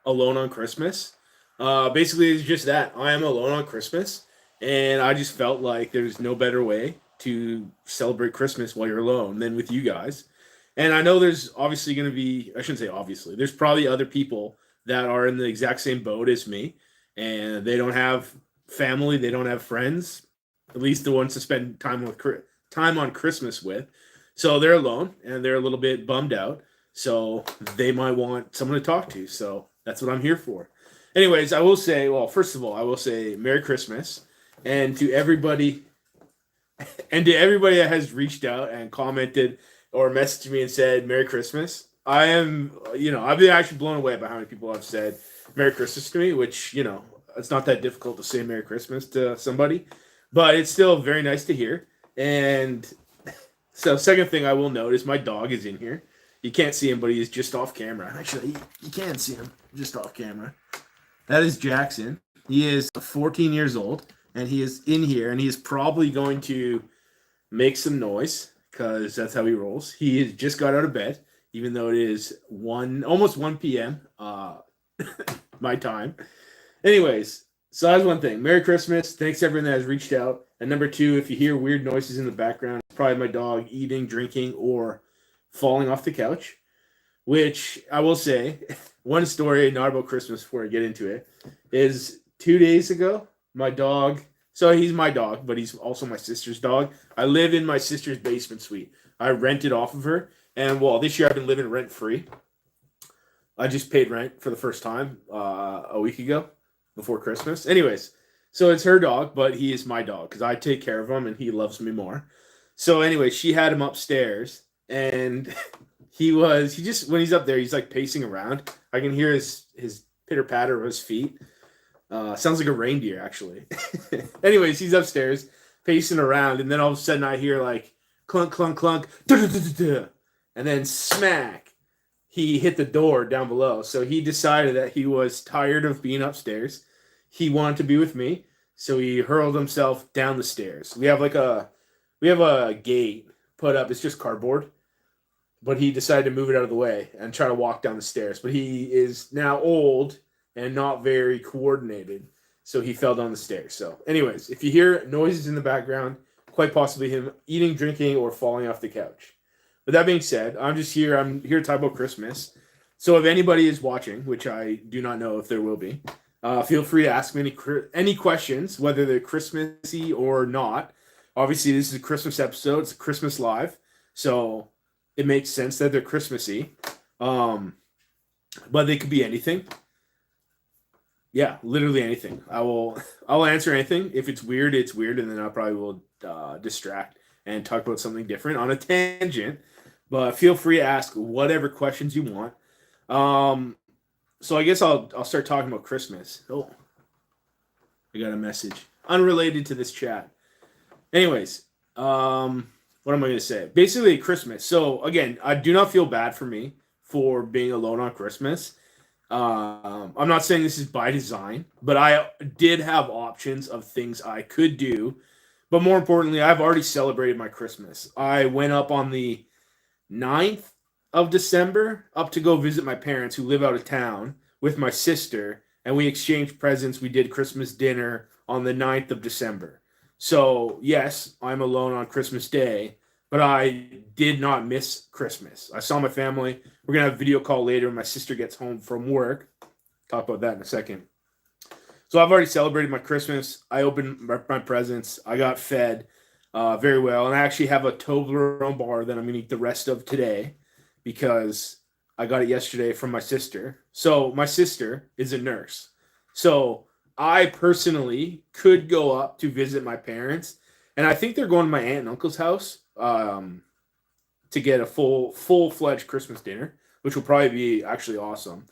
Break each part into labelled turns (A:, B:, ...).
A: alone on Christmas. Basically, it's just that I am alone on Christmas, and I just felt like there's no better way to celebrate Christmas while you're alone than with you guys. And I know there's obviously going to be, I shouldn't say obviously, there's probably other people that are in the exact same boat as me, and they don't have family, they don't have friends, at least the ones to spend time on Christmas with. So they're alone and they're a little bit bummed out. So they might want someone to talk to. So that's what I'm here for. Anyways, I will say, well, first of all, I will say Merry Christmas, and to everybody that has reached out and commented or messaged me and said Merry Christmas. I am, I've been actually blown away by how many people have said Merry Christmas to me, which, it's not that difficult to say Merry Christmas to somebody, but it's still very nice to hear. And so, second thing I will note is my dog is in here. You can't see him, but he is just off camera. Actually, you can see him just off camera. That is Jackson. He is 14 years old, and he is in here, and he is probably going to make some noise because that's how he rolls. He just got out of bed, even though it is almost 1 p.m. My time. Anyways, so that's one thing. Merry Christmas. Thanks to everyone that has reached out. And number two, if you hear weird noises in the background, it's probably my dog eating, drinking, or falling off the couch. Which I will say, one story, not about Christmas before I get into it, is 2 days ago, my dog, so he's my dog, but he's also my sister's dog. I live in my sister's basement suite. I rented off of her. And well, this year I've been living rent free. I just paid rent for the first time a week ago before Christmas. Anyways, so it's her dog, but he is my dog because I take care of him and he loves me more. So anyway, she had him upstairs, and he just, when he's up there, he's like pacing around. I can hear his pitter patter of his feet. Sounds like a reindeer, actually. Anyways, he's upstairs pacing around, and then all of a sudden I hear like clunk, clunk, clunk, and then smack. He hit the door down below. So he decided that he was tired of being upstairs. He wanted to be with me, so he hurled himself down the stairs. We have a gate put up. It's just cardboard, but he decided to move it out of the way and try to walk down the stairs. But he is now old and not very coordinated, so he fell down the stairs. So, anyways, if you hear noises in the background, quite possibly him eating, drinking, or falling off the couch. But that being said, I'm here to talk about Christmas. So if anybody is watching, which I do not know if there will be, feel free to ask me any questions, whether they're Christmassy or not. Obviously, this is a Christmas episode. It's a Christmas live. So it makes sense that they're Christmassy. But they could be anything. Yeah, literally anything. I'll answer anything. If it's weird, it's weird, and then I probably will distract and talk about something different on a tangent. But feel free to ask whatever questions you want. So I guess I'll start talking about Christmas. Oh, I got a message unrelated to this chat. Anyways, what am I going to say? Basically, Christmas. So again, I do not feel bad for me for being alone on Christmas. I'm not saying this is by design, but I did have options of things I could do. But more importantly, I've already celebrated my Christmas. I went up on the 9th of December up to go visit my parents who live out of town with my sister, and we exchanged presents. We did Christmas dinner on the 9th of December. So, yes, I'm alone on Christmas Day, but I did not miss Christmas. I saw my family. We're going to have a video call later when my sister gets home from work. Talk about that in a second. So I've already celebrated my Christmas. I opened my presents. I got fed very well. And I actually have a Toblerone bar that I'm going to eat the rest of today because I got it yesterday from my sister. So my sister is a nurse. So I personally could go up to visit my parents. And I think they're going to my aunt and uncle's house to get a full-fledged Christmas dinner, which will probably be actually awesome.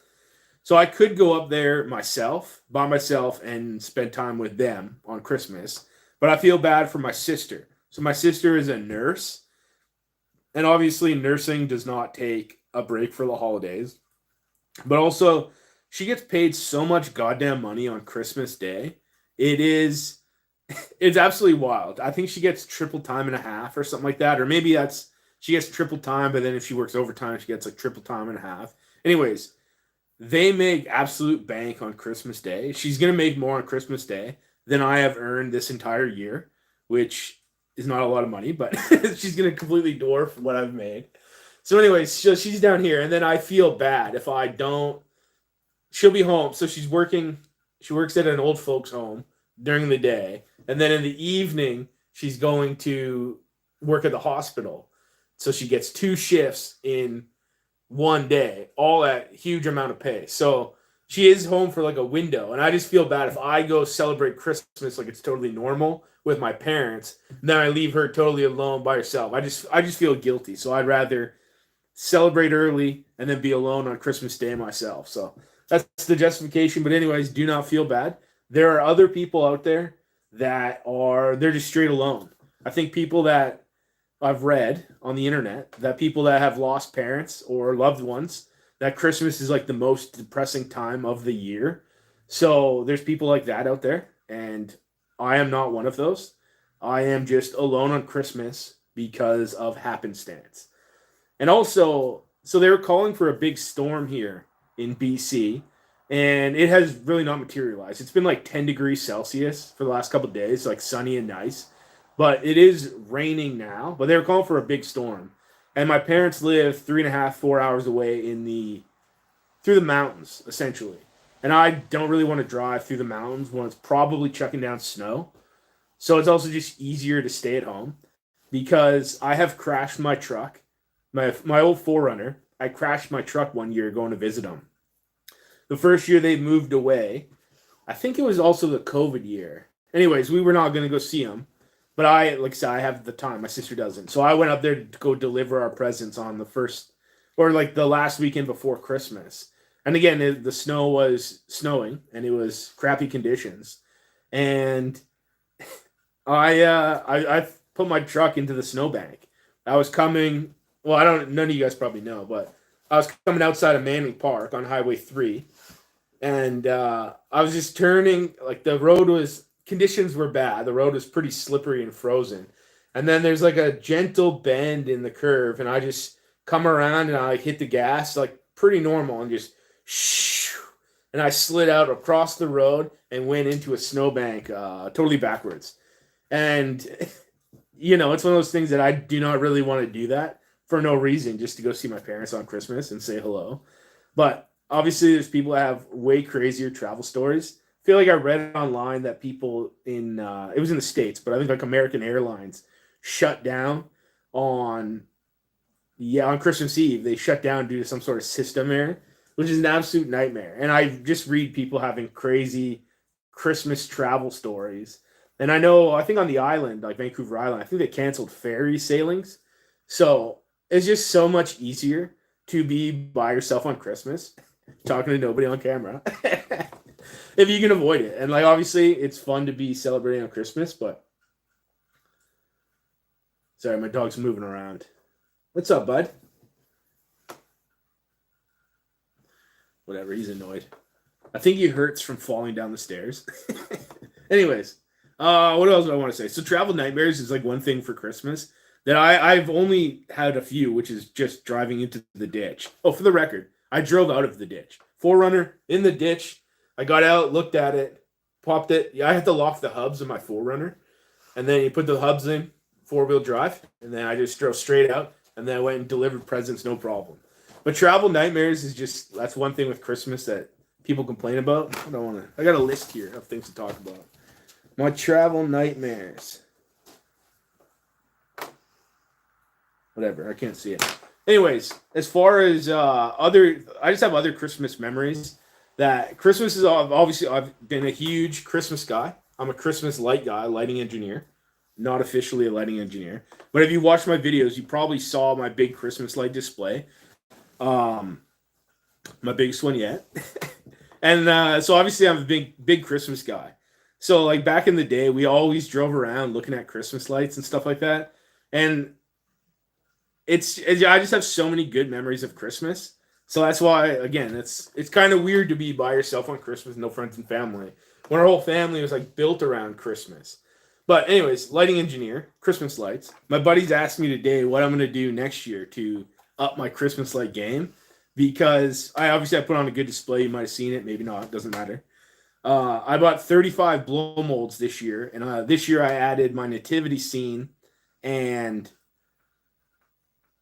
A: So I could go up there by myself, and spend time with them on Christmas. But I feel bad for my sister. So my sister is a nurse. And obviously nursing does not take a break for the holidays. But also, she gets paid so much goddamn money on Christmas Day. It's absolutely wild. I think she gets triple time and a half or something like that. Or maybe she gets triple time, but then if she works overtime, she gets like triple time and a half. Anyways, they make absolute bank on Christmas Day. She's gonna make more on Christmas Day than I have earned this entire year, which is not a lot of money, but she's gonna completely dwarf what I've made. So, anyways, so she's down here, and then I feel bad if I don't. She'll be home, so she's working. She works at an old folks' home during the day, and then in the evening she's going to work at the hospital. So she gets two shifts in one day, all at huge amount of pay. So she is home for like a window, and I just feel bad if I go celebrate Christmas like it's totally normal with my parents, and then I leave her totally alone by herself. I just feel guilty. So I'd rather celebrate early and then be alone on Christmas Day myself. So that's the justification. But anyways, do not feel bad. There are other people out there that are they're just straight alone. I think people that I've read on the internet that people that have lost parents or loved ones, that Christmas is like the most depressing time of the year. So there's people like that out there, and I am not one of those. I am just alone on Christmas because of happenstance. And also, so they were calling for a big storm here in BC, and it has really not materialized. It's been like 10 degrees Celsius for the last couple of days, like sunny and nice. But it is raining now. But they were calling for a big storm. And my parents live 3.5, 4 hours away through the mountains, essentially. And I don't really want to drive through the mountains when it's probably chucking down snow. So it's also just easier to stay at home because I have crashed my truck. My old 4Runner, I crashed my truck one year going to visit them. The first year they moved away, I think it was also the COVID year. Anyways, we were not going to go see them. But like I said, I have the time. My sister doesn't. So I went up there to go deliver our presents on the first, or like the last weekend before Christmas. And again, the snow was snowing and it was crappy conditions. And I put my truck into the snowbank. I was coming. Well, none of you guys probably know, but I was coming outside of Manning Park on Highway 3, and I was just turning. Like conditions were bad. The road was pretty slippery and frozen, and then there's like a gentle bend in the curve, and I just come around and I hit the gas like pretty normal and just shh, and I slid out across the road and went into a snowbank, totally backwards, and it's one of those things that I do not really want to do that for no reason, just to go see my parents on Christmas and say hello. But obviously, there's people that have way crazier travel stories. I feel like I read online that people it was in the States, but I think like American Airlines shut down on Christmas Eve. They shut down due to some sort of system error, which is an absolute nightmare. And I just read people having crazy Christmas travel stories. And I think on the island, like Vancouver Island, I think they canceled ferry sailings. So it's just so much easier to be by yourself on Christmas, talking to nobody on camera, if you can avoid it. And like obviously, it's fun to be celebrating on Christmas, but sorry, my dog's moving around. What's up, bud? Whatever, he's annoyed. I think he hurts from falling down the stairs. Anyways, what else do I want to say? So travel nightmares is like one thing for Christmas that I've only had a few, which is just driving into the ditch. Oh, for the record, I drove out of the ditch. 4Runner in the ditch. I got out, looked at it, popped it. Yeah, I had to lock the hubs of my 4Runner. And then you put the hubs in, 4-wheel drive. And then I just drove straight out. And then I went and delivered presents, no problem. But travel nightmares that's one thing with Christmas that people complain about. I got a list here of things to talk about. My travel nightmares. Whatever, I can't see it. Anyways, as far as I just have other Christmas memories. That Christmas is obviously, I've been a huge Christmas guy. I'm a Christmas light guy, lighting engineer. Not officially a lighting engineer. But if you watch my videos, you probably saw my big Christmas light display. My biggest one yet. And so obviously I'm a big Christmas guy. So like back in the day, we always drove around looking at Christmas lights and stuff like that. And I just have so many good memories of Christmas. So that's why, again, it's kind of weird to be by yourself on Christmas, no friends and family, when our whole family was like built around Christmas. But anyways, lighting engineer, Christmas lights. My buddies asked me today what I'm going to do next year to up my Christmas light game, because I put on a good display. You might have seen it, maybe not. It doesn't matter. I bought 35 blow molds this year, and this year I added my nativity scene and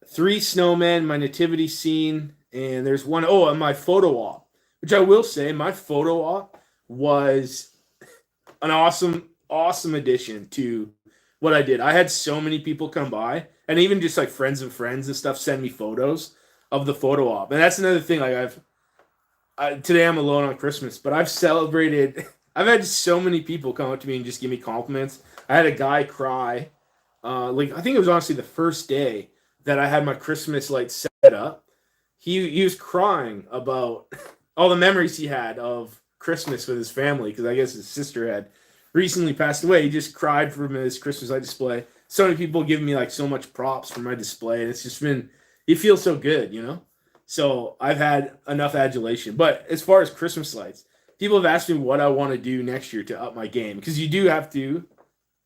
A: three snowmen, my nativity scene, and there's one, oh, and my photo op, which I will say, my photo op was an awesome addition to what I did. I had so many people come by, and even just like friends of friends and stuff send me photos of the photo op. And that's another thing. Like today I'm alone on Christmas, but I've celebrated. I've had so many people come up to me and just give me compliments. I had a guy cry. Like I think it was honestly the first day that I had my Christmas lights set up. He was crying about all the memories he had of Christmas with his family because I guess his sister had recently passed away. He just cried from his Christmas light display. So many people giving me like so much props for my display. And it's just been, it feels so good, you know? So I've had enough adulation. But as far as Christmas lights, people have asked me what I want to do next year to up my game. Because you do have to,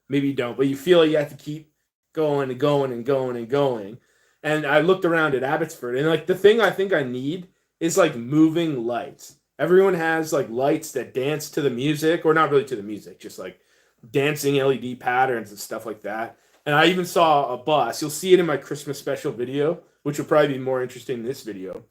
A: maybe you don't, but you feel like you have to keep going and going and going and going. And I looked around at Abbotsford, and like the thing I think I need is like moving lights. Everyone has like lights that dance to the music, or not really to the music, just like dancing LED patterns and stuff like that. And I even saw a bus. You'll see it in my Christmas special video, which will probably be more interesting in this video.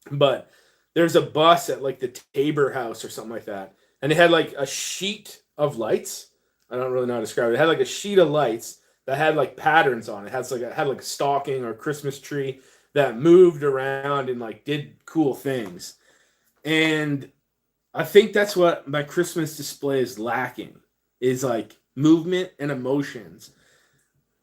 A: But there's a bus at like the Tabor House or something like that. And it had like a sheet of lights. I don't really know how to describe it. It had like a sheet of lights that had like patterns on it. It had like a stocking or a Christmas tree that moved around and like did cool things. And I think that's what my Christmas display is lacking, is like movement and emotions.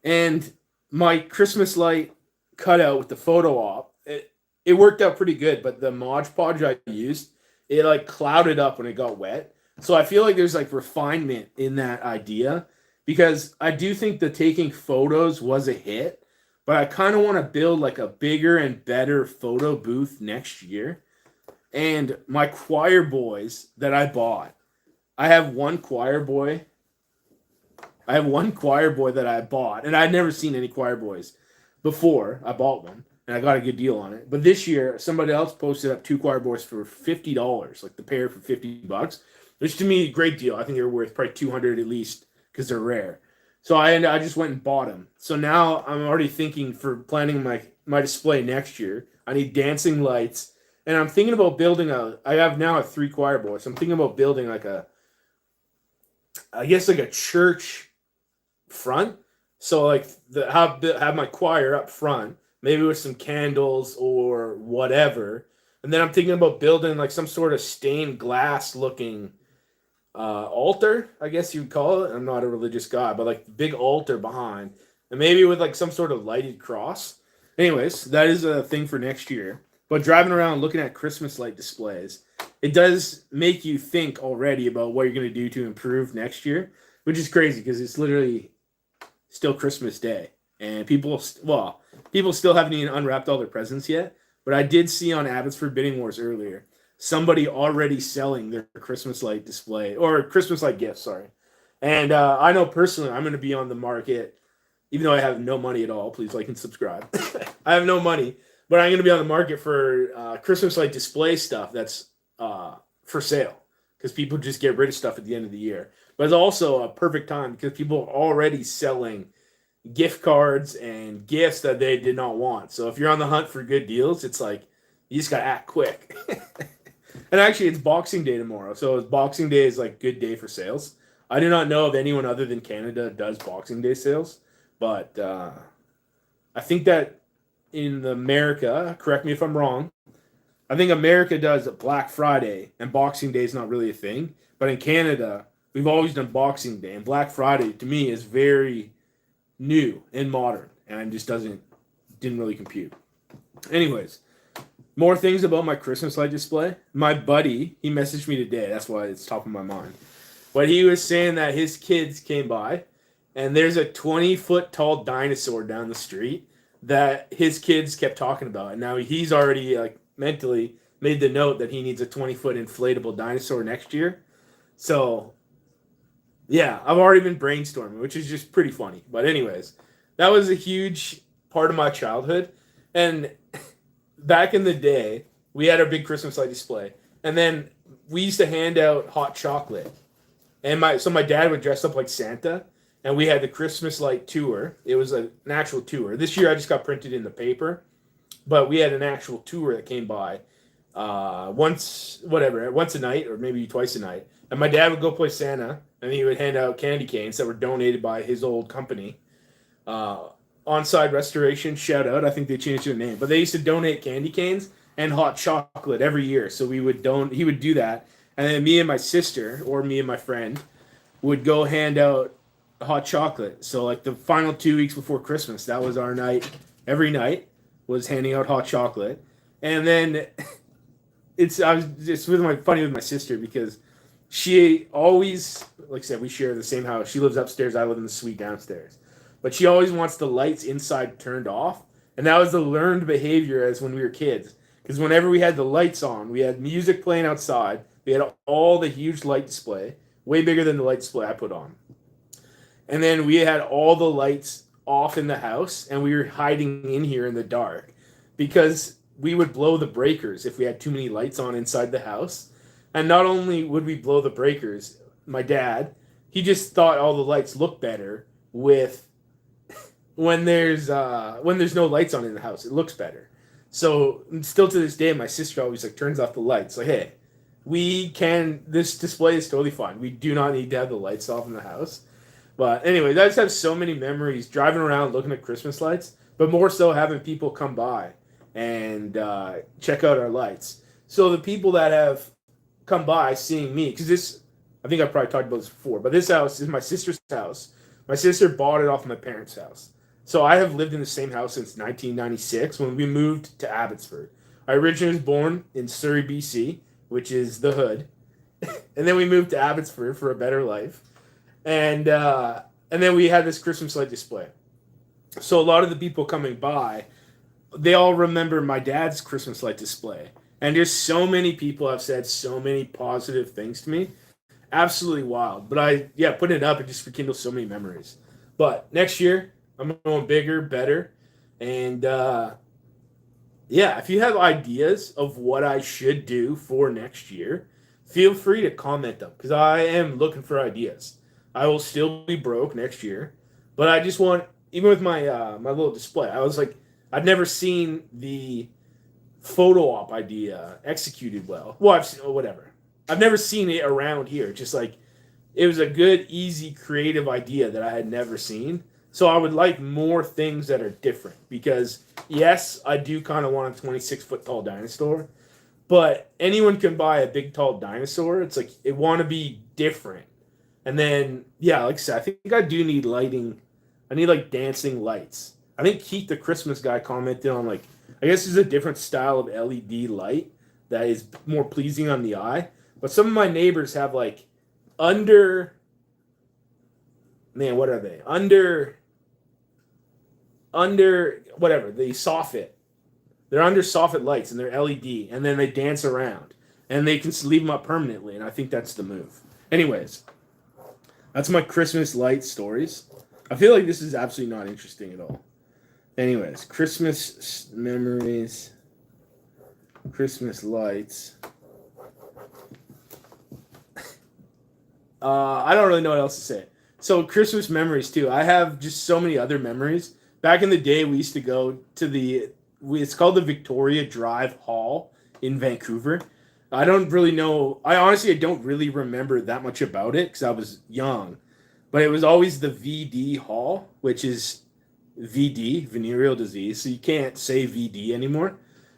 A: And my Christmas light cutout with the photo op, it worked out pretty good, but the Mod Podge I used, it like clouded up when it got wet. So I feel like there's like refinement in that idea, because I do think the taking photos was a hit, but I kind of want to build like a bigger and better photo booth next year. And my choir boys that I bought, I have one choir boy that I bought, and I'd never seen any choir boys before I bought one, and I got a good deal on it. But this year, somebody else posted up two choir boys for $50, like the pair for $50, which to me, great deal. I think they're worth probably 200 at least because they're rare. So I just went and bought them. So now I'm already thinking for planning my display next year. I need dancing lights, and I'm thinking about building I have now 3 choir boys. So I'm thinking about building like I guess like a church front. So like have my choir up front, maybe with some candles or whatever. And then I'm thinking about building like some sort of stained glass looking altar, I guess you'd call it. I'm not a religious guy, but like big altar behind, and maybe with like some sort of lighted cross. Anyways, that is a thing for next year. But driving around looking at Christmas light displays, it does make you think already about what you're going to do to improve next year, which is crazy because it's literally still Christmas Day, and people still haven't even unwrapped all their presents yet. But I did see on Abbotsford Bidding Wars earlier somebody already selling their Christmas light display, or Christmas light gifts, sorry. And I know personally I'm going to be on the market, even though I have no money at all. Please like and subscribe. I have no money, but I'm going to be on the market for Christmas light display stuff that's for sale, because people just get rid of stuff at the end of the year. But it's also a perfect time because people are already selling gift cards and gifts that they did not want. So if you're on the hunt for good deals, it's like you just got to act quick. And actually, it's Boxing Day tomorrow. So Boxing Day is like good day for sales. I do not know if anyone other than Canada does Boxing Day sales, but I think that in America, correct me if I'm wrong, I think America does Black Friday, and Boxing Day is not really a thing. But in Canada, we've always done Boxing Day, and Black Friday to me is very new and modern, and just didn't really compute. Anyways, more things about my Christmas light display. My buddy, he messaged me today. That's why it's top of my mind. But he was saying that his kids came by, and there's a 20-foot tall dinosaur down the street that his kids kept talking about. And now he's already like mentally made the note that he needs a 20-foot inflatable dinosaur next year. So yeah, I've already been brainstorming, which is just pretty funny. But anyways, that was a huge part of my childhood. And back in the day, We had our big Christmas light display, and then we used to hand out hot chocolate. And my dad would dress up like Santa, and we had the Christmas light tour. It was an actual tour. This year I just got printed in the paper, but we had an actual tour that came by once a night or maybe twice a night. And my dad would go play Santa, and he would hand out candy canes that were donated by his old company. Onside Restoration, shout out. I think they changed their name, but they used to donate candy canes and hot chocolate every year. So he would do that, and then me and my sister or me and my friend would go hand out hot chocolate. So like the final 2 weeks before Christmas, that was our night. Every night was handing out hot chocolate, and then it's funny with my sister because she always, like I said, we share the same house. She lives upstairs. I live in the suite downstairs. But she always wants the lights inside turned off. And that was the learned behavior as when we were kids. Because whenever we had the lights on, we had music playing outside. We had all the huge light display, way bigger than the light display I put on. And then we had all the lights off in the house, and we were hiding in here in the dark because we would blow the breakers if we had too many lights on inside the house. And not only would we blow the breakers, my dad, he just thought all the lights look better with when there's no lights on in the house. It looks better. So still to this day, my sister always like turns off the lights. Like, hey, this display is totally fine. We do not need to have the lights off in the house. But anyway, I just have so many memories driving around looking at Christmas lights, but more so having people come by and check out our lights. So the people that have come by seeing me, because I think I probably talked about this before, but this house is my sister's house. My sister bought it off my parents' house. So I have lived in the same house since 1996 when we moved to Abbotsford. I originally was born in Surrey, BC, which is the hood. And then we moved to Abbotsford for a better life. And then we had this Christmas light display. So a lot of the people coming by, they all remember my dad's Christmas light display. And there's so many people have said so many positive things to me. Absolutely wild. But putting it up, it just rekindles so many memories. But next year, I'm going bigger, better. And if you have ideas of what I should do for next year, feel free to comment them because I am looking for ideas. I will still be broke next year, but I just want, even with my my little display, I was like, I'd never seen the photo op idea executed well. Well, whatever. I've never seen it around here. Just like it was a good, easy, creative idea that I had never seen. So I would like more things that are different because yes, I do kind of want a 26-foot tall dinosaur, but anyone can buy a big tall dinosaur. It's like it want to be different. And then like I said, I think I do need lighting. I need like dancing lights. I think Keith the Christmas guy commented on like I guess there's a different style of LED light that is more pleasing on the eye. But some of my neighbors have like what are they? Under whatever, the soffit. They're under soffit lights and they're LED and then they dance around and they can leave them up permanently and I think that's the move. Anyways, that's my Christmas light stories. I feel like this is absolutely not interesting at all. Anyways, Christmas memories, Christmas lights. I don't really know what else to say. So Christmas memories too. I have just so many other memories. Back in the day, we used to go to it's called the Victoria Drive Hall in Vancouver. I don't really know. I don't really remember that much about it because I was young. But it was always the VD Hall, which is VD, venereal disease. So you can't say VD anymore.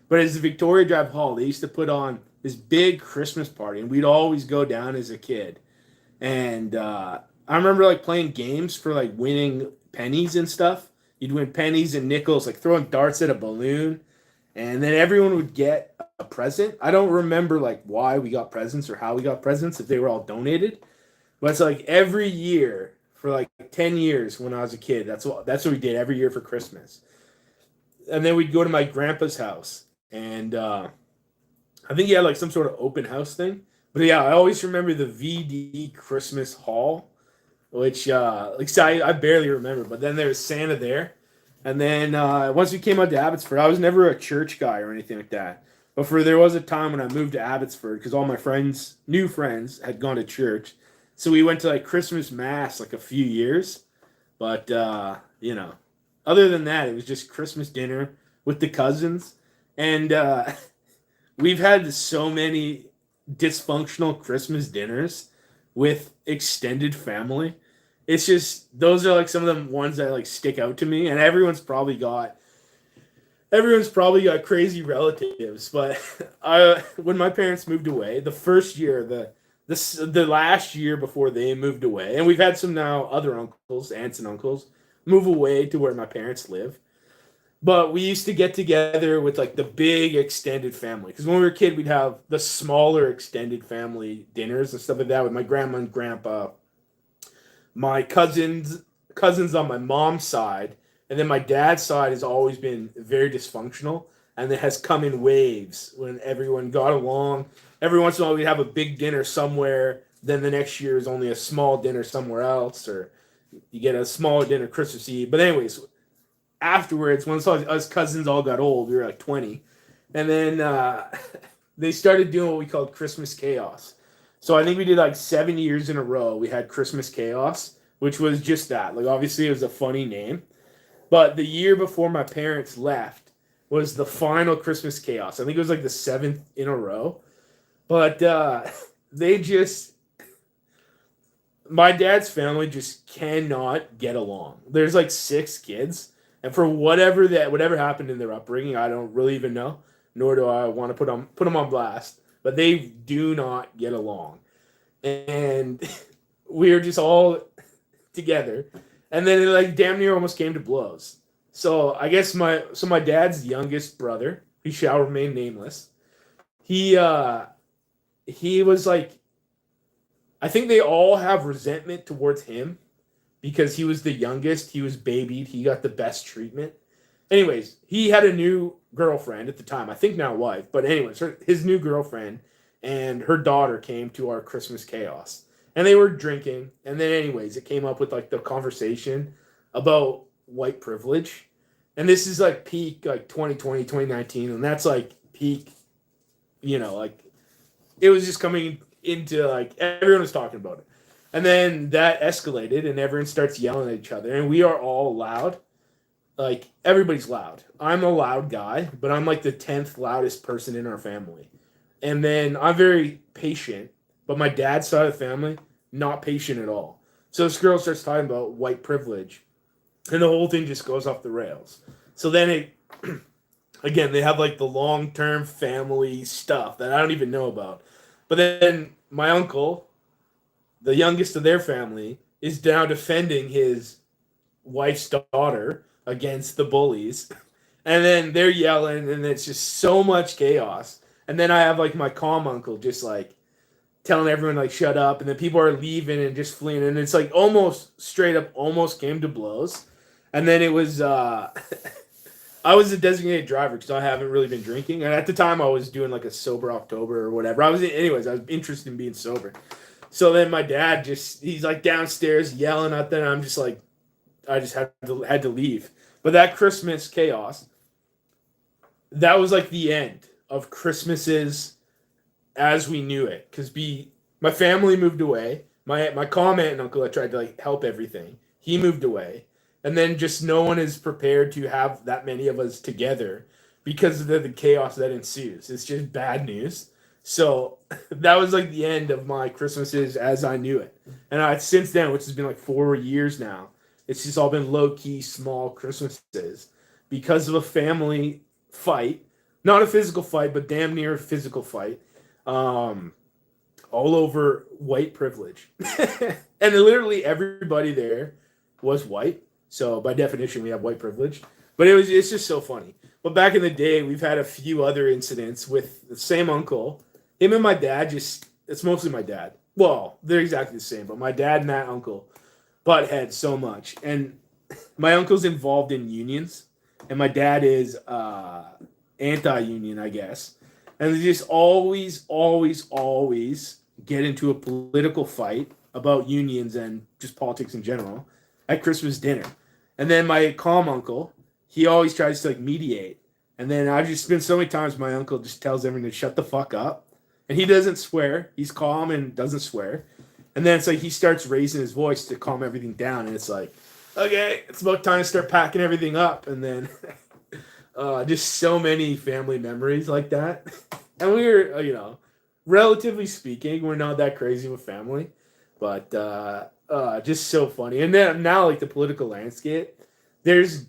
A: But it's the Victoria Drive Hall. They used to put on this big Christmas party, and we'd always go down as a kid. And I remember like playing games for like winning pennies and stuff. You'd win pennies and nickels, like throwing darts at a balloon. And then everyone would get a present. I don't remember like why we got presents or how we got presents, if they were all donated. But it's like every year for like 10 years when I was a kid, that's what we did every year for Christmas. And then we'd go to my grandpa's house. And I think he had like some sort of open house thing. But yeah, I always remember the VD Christmas Hall, which I barely remember. But then there was Santa there. And then once we came out to Abbotsford, I was never a church guy or anything like that. But there was a time when I moved to Abbotsford because all my friends, new friends, had gone to church, so we went to like Christmas mass like a few years. But other than that, it was just Christmas dinner with the cousins, and we've had so many dysfunctional Christmas dinners with extended family. It's just those are like some of the ones that like stick out to me, and everyone's probably got crazy relatives. But when my parents moved away, the first year, the last year before they moved away, and we've had some now other uncles, aunts and uncles, move away to where my parents live. But we used to get together with like the big extended family because when we were a kid, we'd have the smaller extended family dinners and stuff like that with my grandma and grandpa, my cousins on my mom's side, and then my dad's side has always been very dysfunctional, and it has come in waves when everyone got along. Every once in a while, we'd have a big dinner somewhere. Then the next year is only a small dinner somewhere else, or you get a smaller dinner Christmas Eve. But anyways, afterwards, once us cousins all got old, we were like 20, and then they started doing what we called Christmas chaos. So I think we did like 7 years in a row. We had Christmas chaos, which was just that. Like obviously it was a funny name, but the year before my parents left was the final Christmas chaos. I think it was like the seventh in a row. But they just my dad's family just cannot get along. There's like six kids, and for whatever happened in their upbringing, I don't really even know, nor do I want to put them on blast. But they do not get along, and we are just all together, and then it like damn near almost came to blows. So I guess my dad's youngest brother, he shall remain nameless. He he was like, I think they all have resentment towards him because he was the youngest. He was babied. He got the best treatment. Anyways, he had a new girlfriend at the time. I think now wife. But anyways, his new girlfriend and her daughter came to our Christmas chaos. And they were drinking. And then anyways, it came up with like the conversation about white privilege. And this is like peak like 2020, 2019. And that's like peak, like it was just coming into like everyone was talking about it. And then that escalated and everyone starts yelling at each other. And we are all loud. Like everybody's loud. I'm a loud guy, but I'm like the 10th loudest person in our family. And then I'm very patient, but my dad's side of the family, not patient at all. So this girl starts talking about white privilege, and the whole thing just goes off the rails. So then it, again, they have like the long term family stuff that I don't even know about. But then my uncle, the youngest of their family, is now defending his wife's daughter against the bullies. And then they're yelling, and it's just so much chaos. And then I have like my calm uncle just like telling everyone like shut up, and then people are leaving and just fleeing, and it's like almost straight up almost came to blows. And then it was I was a designated driver because I haven't really been drinking, and at the time I was doing like a sober October or whatever. I was interested in being sober. So then my dad he's like downstairs yelling at them. I'm just like, I just had to leave. But that Christmas chaos, that was like the end of Christmases as we knew it. Because my family moved away. My calm aunt and uncle that tried to like help everything, he moved away. And then just no one is prepared to have that many of us together because of the chaos that ensues. It's just bad news. So that was like the end of my Christmases as I knew it. And since then, which has been like 4 years now, it's just all been low-key, small Christmases because of a family fight. Not a physical fight, but damn near a physical fight. All over white privilege. And literally everybody there was white. So by definition, we have white privilege. But it's just so funny. But back in the day, we've had a few other incidents with the same uncle. Him and my dad it's mostly my dad. Well, they're exactly the same, but my dad and that uncle butt heads so much. And my uncle's involved in unions, and my dad is anti-union, I guess. And they just always, always, always get into a political fight about unions and just politics in general at Christmas dinner. And then my calm uncle, he always tries to like mediate. And then I've just been so many times my uncle just tells everyone to shut the fuck up. And he doesn't swear. He's calm and doesn't swear. And then it's like he starts raising his voice to calm everything down. And it's like, okay, it's about time to start packing everything up. And then just so many family memories like that. And we were, relatively speaking, we're not that crazy with family. But just so funny. And then now, like the political landscape, there's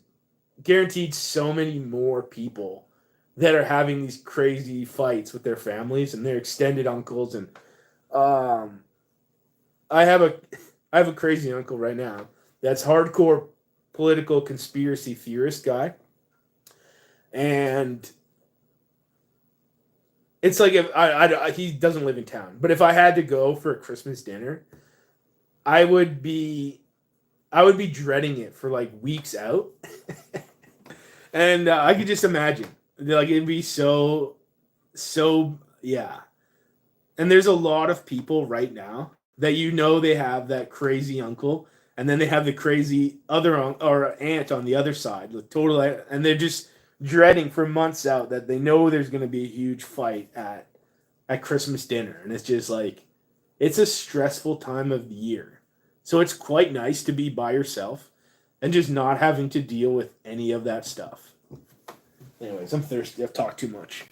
A: guaranteed so many more people that are having these crazy fights with their families and their extended uncles. And um, I have a I have a crazy uncle right now that's hardcore political conspiracy theorist guy, and it's like if he doesn't live in town, but if I had to go for a Christmas dinner, I would be I would be dreading it for like weeks out. And I could just imagine, like it'd be yeah. And there's a lot of people right now that they have that crazy uncle, and then they have the crazy other or aunt on the other side, the total, and they're just dreading for months out that they know there's going to be a huge fight at Christmas dinner, and it's just like it's a stressful time of the year. So it's quite nice to be by yourself and just not having to deal with any of that stuff. Anyways, I'm thirsty. I've talked too much.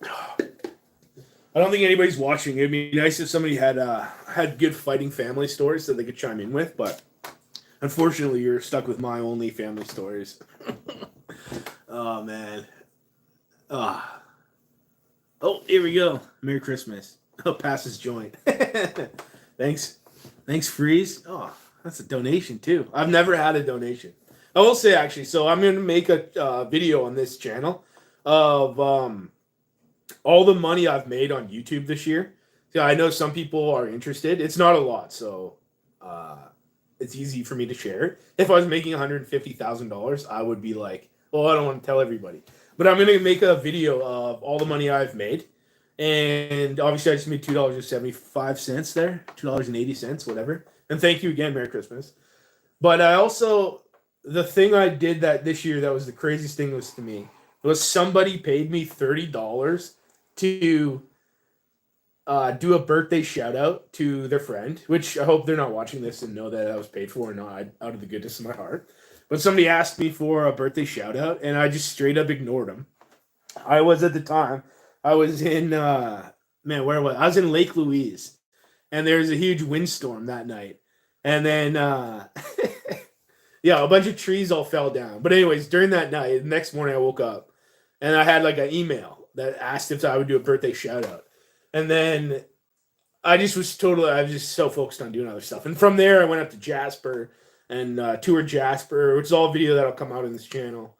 A: I don't think anybody's watching. It'd be nice if somebody had good fighting family stories that they could chime in with, but unfortunately, you're stuck with my only family stories. Oh man. Ah. Oh, here we go. Merry Christmas. Oh, pass this joint. Thanks. Thanks, Freeze. Oh, that's a donation too. I've never had a donation. I will say actually. So I'm gonna make a video on this channel of all the money I've made on YouTube this year. So I know some people are interested. It's not a lot, so it's easy for me to share. If I was making $150,000, I would be like, well, I don't want to tell everybody. But I'm gonna make a video of all the money I've made, and obviously I just made $2.75 there, $2.80, whatever. And thank you again, Merry Christmas. But I also the thing I did that this year that was the craziest thing was to me was somebody paid me $30 to do a birthday shout out to their friend, which I hope they're not watching this and know that I was paid for or not out of the goodness of my heart. But somebody asked me for a birthday shout out, and I just straight up ignored them. I was at the time, I was in, where was I? I was in Lake Louise, and there was a huge windstorm that night. And then, yeah, a bunch of trees all fell down. But anyways, during that night, the next morning I woke up, and I had like an email that asked if I would do a birthday shout out. And then I was just so focused on doing other stuff. And from there, I went up to Jasper and toured Jasper, which is all video that'll come out on this channel.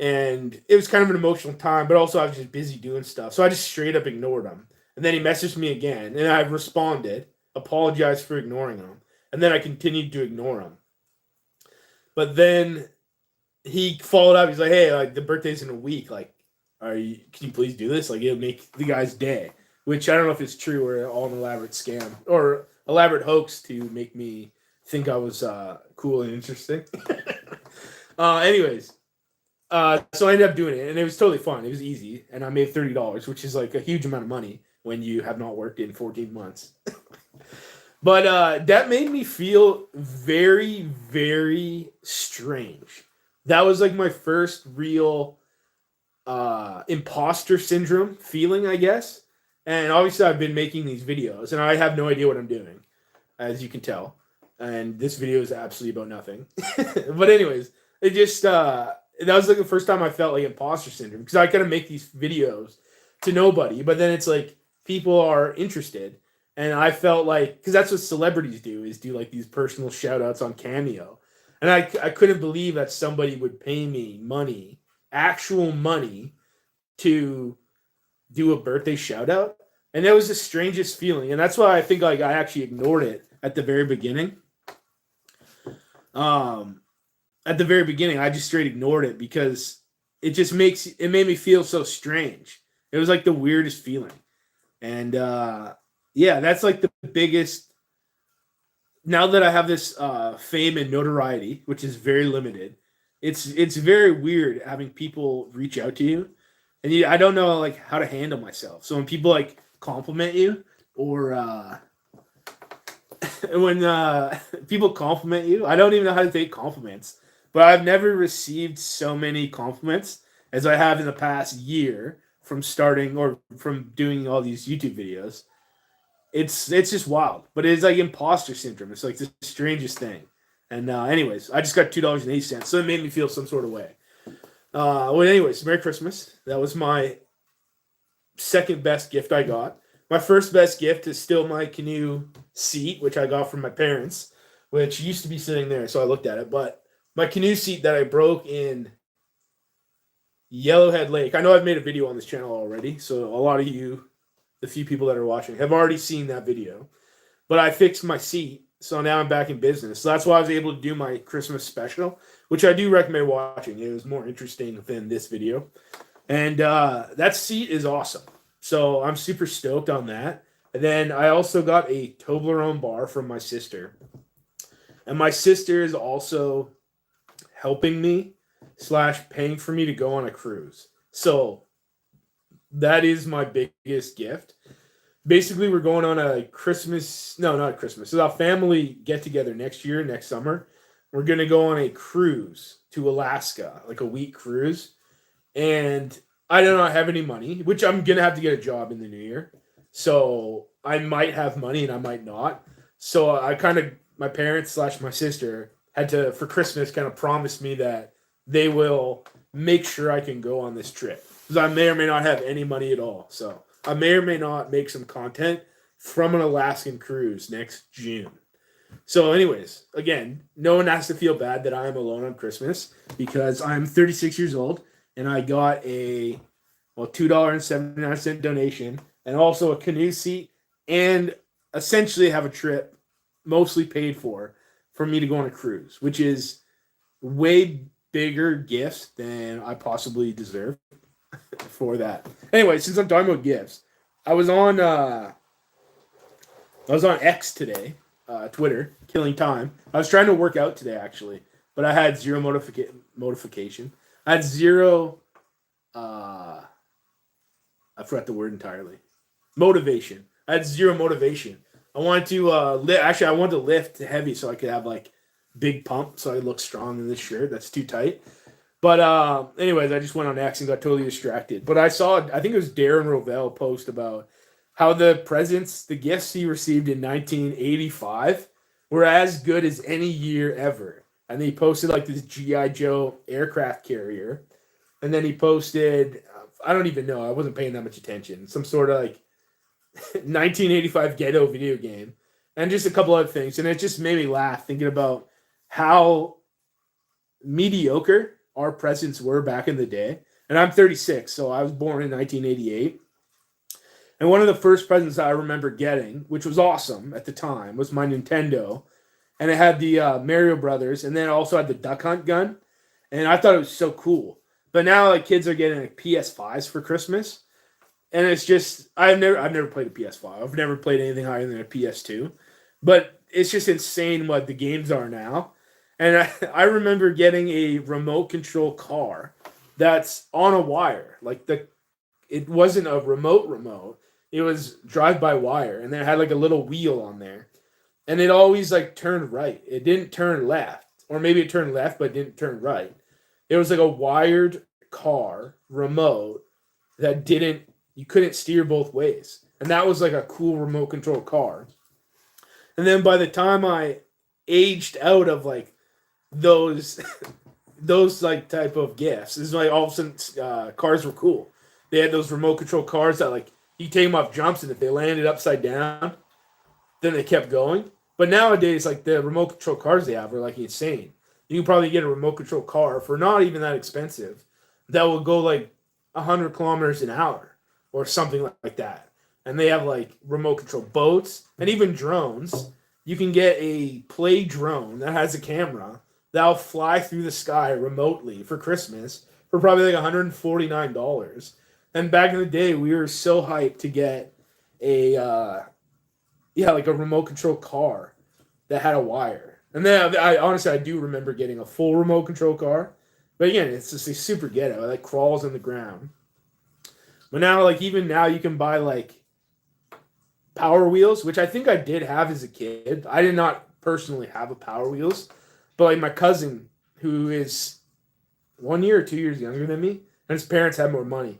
A: And it was kind of an emotional time, but also I was just busy doing stuff. So I just straight up ignored him. And then he messaged me again, and I responded, apologized for ignoring him. And then I continued to ignore him. But then he followed up. He's like, hey, like the birthday's in a week. Like, can you please do this? Like, it'll make the guy's day. Which I don't know if it's true or all an elaborate scam or elaborate hoax to make me think I was cool and interesting. Anyways, so I ended up doing it, and it was totally fun. It was easy, and I made $30, which is like a huge amount of money when you have not worked in 14 months. But that made me feel very, very strange. That was like my first real imposter syndrome feeling, I guess. And obviously I've been making these videos, and I have no idea what I'm doing, as you can tell. And this video is absolutely about nothing. But anyways, it just, that was like the first time I felt like imposter syndrome, because I kind of make these videos to nobody, but then it's like people are interested. And I felt like, because that's what celebrities do, is do like these personal shout outs on Cameo. And I couldn't believe that somebody would pay me money, actual money, to do a birthday shout out. And that was the strangest feeling. And that's why I think like I actually ignored it at the very beginning. At the very beginning, I just straight ignored it because it made me feel so strange. It was like the weirdest feeling. And yeah, that's like the now that I have this fame and notoriety, which is very limited, it's very weird having people reach out to you, and I don't know like how to handle myself. So when people like compliment you, or when people compliment you, I don't even know how to take compliments. But I've never received so many compliments as I have in the past year from starting or from doing all these YouTube videos. It's just wild, but it's like imposter syndrome. It's like the strangest thing. And anyways, I just got $2.80, so it made me feel some sort of way. Well, anyways, Merry Christmas. That was my second best gift I got. My first best gift is still my canoe seat, which I got from my parents, which used to be sitting there, so I looked at it. But my canoe seat that I broke in Yellowhead Lake. I know I've made a video on this channel already, so a lot of you, the few people that are watching, have already seen that video. But I fixed my seat, so now I'm back in business. So that's why I was able to do my Christmas special, which I do recommend watching. It was more interesting than this video. And that seat is awesome. So I'm super stoked on that. And then I also got a Toblerone bar from my sister. And my sister is also helping me / paying for me to go on a cruise. So that is my biggest gift. Basically, we're going on a Christmas, no, not Christmas. It's a family get together next summer. We're going to go on a cruise to Alaska, like a week cruise. And I do not have any money, which I'm going to have to get a job in the new year. So I might have money and I might not. So I kind of, my parents / my sister had to, for Christmas, kind of promise me that they will make sure I can go on this trip. Because I may or may not have any money at all. So I may or may not make some content from an Alaskan cruise next June. So anyways, again, no one has to feel bad that I am alone on Christmas because I'm 36 years old and I got a $2.79 donation and also a canoe seat and essentially have a trip mostly paid for me to go on a cruise, which is way bigger gifts than I possibly deserve for that. Anyway, since I'm talking about gifts, I was on X today, Twitter, killing time. I was trying to work out today actually, but I had zero motivation. I had zero. I forgot the word entirely. Motivation. I had zero motivation. I wanted to I wanted to lift heavy so I could have like big pump so I look strong in this shirt. That's too tight. But anyways, I just went on X and got totally distracted. But I think it was Darren Rovell post about how the gifts he received in 1985 were as good as any year ever. And he posted like this G.I. Joe aircraft carrier. And then he posted, I don't even know, I wasn't paying that much attention, some sort of like 1985 ghetto video game. And just a couple other things. And it just made me laugh thinking about how mediocre our presents were back in the day. And I'm 36, so I was born in 1988. And one of the first presents I remember getting, which was awesome at the time, was my Nintendo. And it had the Mario Brothers, and then it also had the Duck Hunt gun. And I thought it was so cool. But now like kids are getting like PS5s for Christmas. And it's just I've never played a PS5. I've never played anything higher than a PS2. But it's just insane what the games are now. And I remember getting a remote control car that's on a wire. Like it wasn't a remote. It was drive by wire, and then it had like a little wheel on there, and it always like turned right. It didn't turn left, or maybe it turned left but didn't turn right. It was like a wired car remote that you couldn't steer both ways, and that was like a cool remote control car. And then by the time I aged out of like those like type of gifts, this is like all of a sudden cars were cool. They had those remote control cars that like you take them off jumps, and if they landed upside down, then they kept going. But nowadays, like the remote control cars they have are like insane. You can probably get a remote control car for not even that expensive that will go like 100 kilometers an hour or something like that. And they have like remote control boats and even drones. You can get a play drone that has a camera that'll fly through the sky remotely for Christmas for probably like $149. And back in the day, we were so hyped to get like a remote control car that had a wire. And then I honestly I do remember getting a full remote control car. But again, it's just a super ghetto. It like crawls in the ground. But now, like even now, you can buy like Power Wheels, which I think I did have as a kid. I did not personally have a Power Wheels, but like my cousin, who is 1 year or 2 years younger than me, and his parents had more money.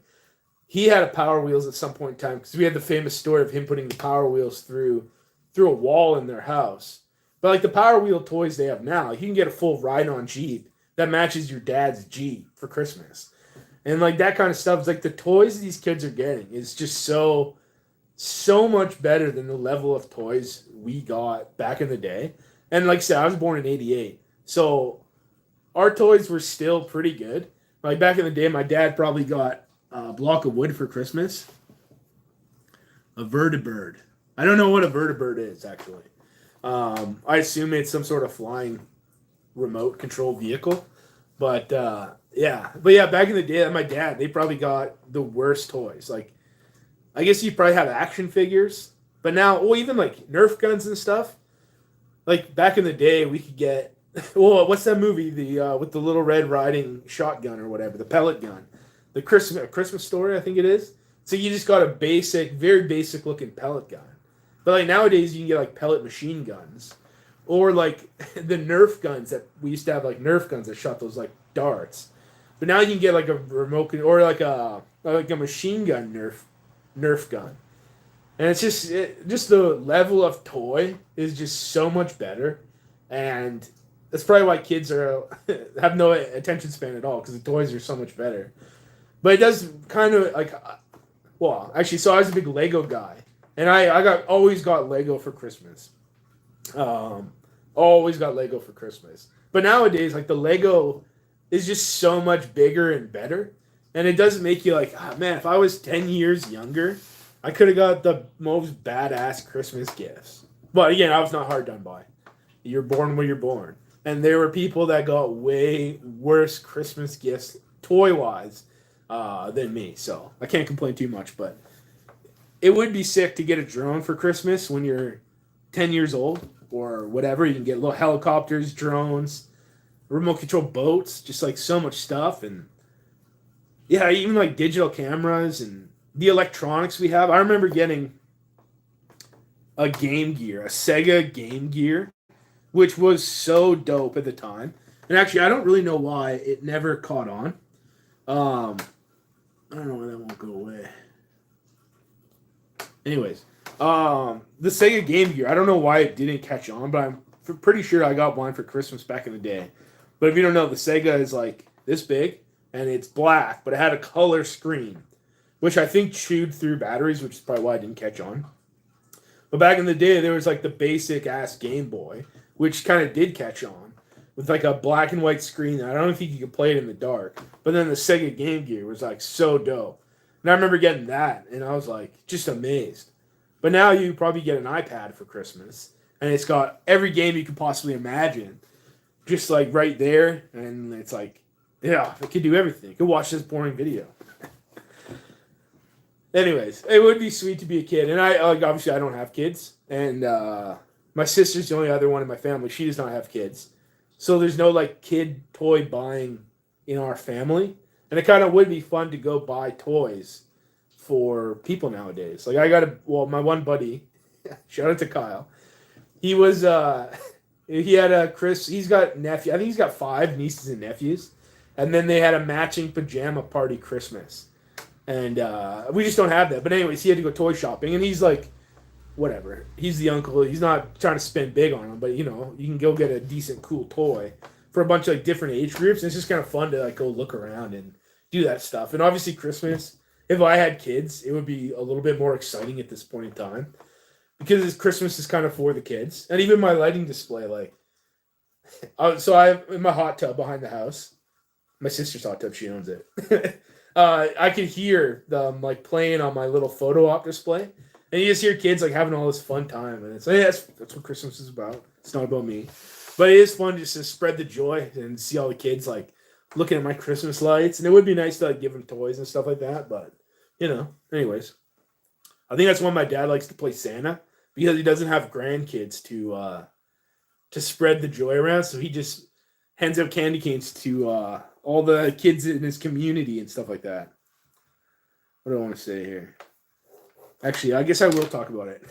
A: He had a Power Wheels at some point in time because we had the famous story of him putting the Power Wheels through a wall in their house. But like the Power Wheel toys they have now, you can get a full ride-on Jeep that matches your dad's Jeep for Christmas. And like that kind of stuff is like the toys these kids are getting is just so much better than the level of toys we got back in the day. And like I said, I was born in '88. So our toys were still pretty good. Like back in the day, my dad probably got a block of wood for Christmas. A vertibird. I don't know what a vertibird is, actually. I assume it's some sort of flying remote control vehicle. But yeah. But yeah, back in the day, my dad, they probably got the worst toys. Like, I guess you probably have action figures. But now, well, even like Nerf guns and stuff. Like back in the day, we could get, well, what's that movie? The with the little Red Riding shotgun or whatever, the pellet gun, the Christmas Story, I think it is. So you just got a basic, very basic looking pellet gun. But like nowadays, you can get like pellet machine guns, or like the Nerf guns that we used to have, like Nerf guns that shot those like darts. But now you can get like a remote or like a machine gun Nerf gun. And it's just the level of toy is just so much better, and that's probably why kids are have no attention span at all because the toys are so much better. But it does kind of like, well, actually, so I was a big Lego guy, and I always got Lego for Christmas. Always got Lego for Christmas. But nowadays, like the Lego is just so much bigger and better, and it does make you like, oh, man, if I was 10 years younger, I could have got the most badass Christmas gifts. But again, I was not hard done by. You're born where you're born. And there were people that got way worse Christmas gifts, toy-wise, than me. So I can't complain too much. But it would be sick to get a drone for Christmas when you're 10 years old or whatever. You can get little helicopters, drones, remote control boats, just like so much stuff. And yeah, even like digital cameras and the electronics we have. I remember getting a Game Gear, a Sega Game Gear, which was so dope at the time. And actually, I don't really know why it never caught on. I don't know why that won't go away. Anyways, the Sega Game Gear, I don't know why it didn't catch on, but I'm pretty sure I got one for Christmas back in the day. But if you don't know, the Sega is like this big, and it's black, but it had a color screen, which I think chewed through batteries, which is probably why I didn't catch on. But back in the day, there was like the basic ass Game Boy, which kind of did catch on, with like a black and white screen. I don't think you could play it in the dark. But then the Sega Game Gear was like so dope. And I remember getting that, and I was like just amazed. But now you probably get an iPad for Christmas, and it's got every game you could possibly imagine, just like right there. And it's like, yeah, it could do everything. It could watch this boring video. Anyways, it would be sweet to be a kid, and I like obviously I don't have kids, and my sister's the only other one in my family. She does not have kids, so there's no like kid toy buying in our family, and it kind of would be fun to go buy toys for people nowadays. Like my one buddy, shout out to Kyle. He was he had he's got nephew. I think he's got 5 nieces and nephews, and then they had a matching pajama party Christmas. And we just don't have that. But anyways, he had to go toy shopping. And he's like, whatever. He's the uncle. He's not trying to spend big on him. But, you know, you can go get a decent, cool toy for a bunch of like different age groups. And it's just kind of fun to like go look around and do that stuff. And obviously Christmas, if I had kids, it would be a little bit more exciting at this point in time. Because Christmas is kind of for the kids. And even my lighting display, like, so I have in my hot tub behind the house. My sister's hot tub, she owns it. I could hear them like playing on my little photo op display, and you just hear kids like having all this fun time, and it's like, yeah, that's what Christmas is about. It's not about me, but it is fun just to spread the joy and see all the kids like looking at my Christmas lights, and it would be nice to like give them toys and stuff like that. But you know, anyways, I think that's why my dad likes to play Santa because he doesn't have grandkids to to spread the joy around. So he just hands out candy canes to all the kids in his community and stuff like that. What do I want to say here? Actually, I guess I will talk about it.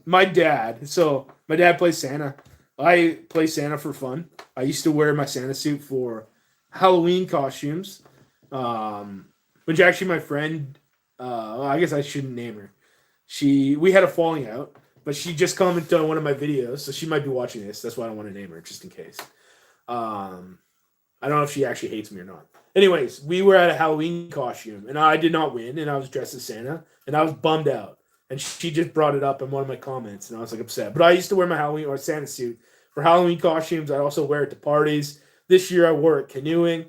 A: My dad. So my dad plays Santa. I play Santa for fun. I used to wear my Santa suit for Halloween costumes, which actually my friend. Well, I guess I shouldn't name her. We had a falling out, but she just commented on one of my videos, so she might be watching this. That's why I don't want to name her, just in case. Um, I don't know if she actually hates me or not. Anyways, we were at a Halloween costume, and I did not win, and I was dressed as Santa, and I was bummed out. And she just brought it up in one of my comments, and I was like upset. But I used to wear my Halloween or Santa suit for Halloween costumes. I also wear it to parties. This year I wore it canoeing.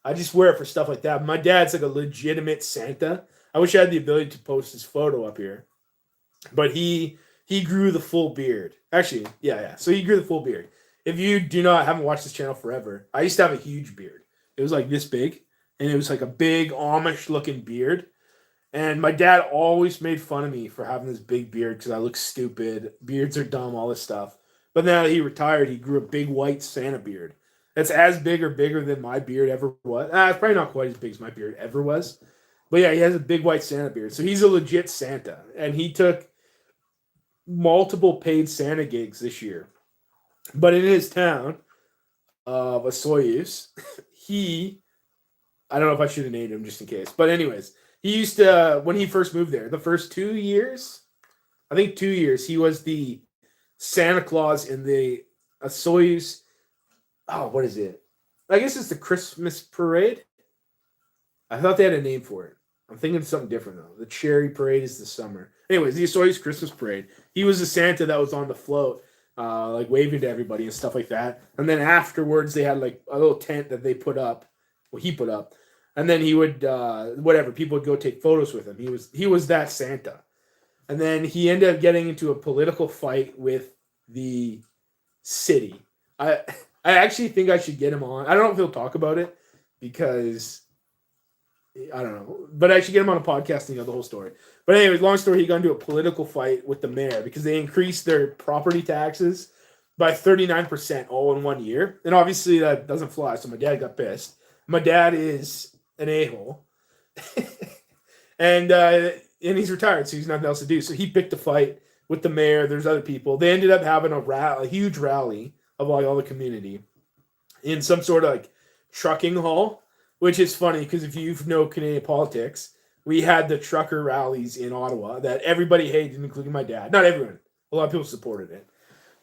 A: I just wear it for stuff like that. My dad's like a legitimate Santa. I wish I had the ability to post his photo up here, but he grew the full beard. Actually, yeah. So he grew the full beard. If you haven't watched this channel forever, I used to have a huge beard. It was like this big, and it was like a big Amish looking beard. And my dad always made fun of me for having this big beard because I look stupid. Beards are dumb, all this stuff. But now that he retired, he grew a big white Santa beard. That's as big or bigger than my beard ever was. It's probably not quite as big as my beard ever was. But yeah, he has a big white Santa beard. So he's a legit Santa. And he took multiple paid Santa gigs this year. But in his town of Osoyoos, I don't know if I should have named him just in case. But anyways, he used to, when he first moved there, the first 2 years, I think 2 years, he was the Santa Claus in the Osoyoos. Oh, what is it? I guess it's the Christmas parade. I thought they had a name for it. I'm thinking something different though. The cherry parade is the summer. Anyways, the Osoyoos Christmas parade. He was the Santa that was on the float, like waving to everybody and stuff like that. And then afterwards, they had like a little tent that they put up. Well, he put up, and then he would whatever people would go take photos with him. He was that Santa, and then he ended up getting into a political fight with the city. I actually think I should get him on. I don't know if he'll talk about it because I don't know, but I should get him on a podcast and the whole story. But anyways, long story, he got into a political fight with the mayor because they increased their property taxes by 39% all in 1 year, and obviously that doesn't fly. So my dad got pissed. My dad is an a-hole, and he's retired, so he's nothing else to do. So he picked a fight with the mayor. There's other people. They ended up having a huge rally of like all the community in some sort of like trucking hall, which is funny because if you know Canadian politics, we had the trucker rallies in Ottawa that everybody hated, including my dad. Not everyone. A lot of people supported it,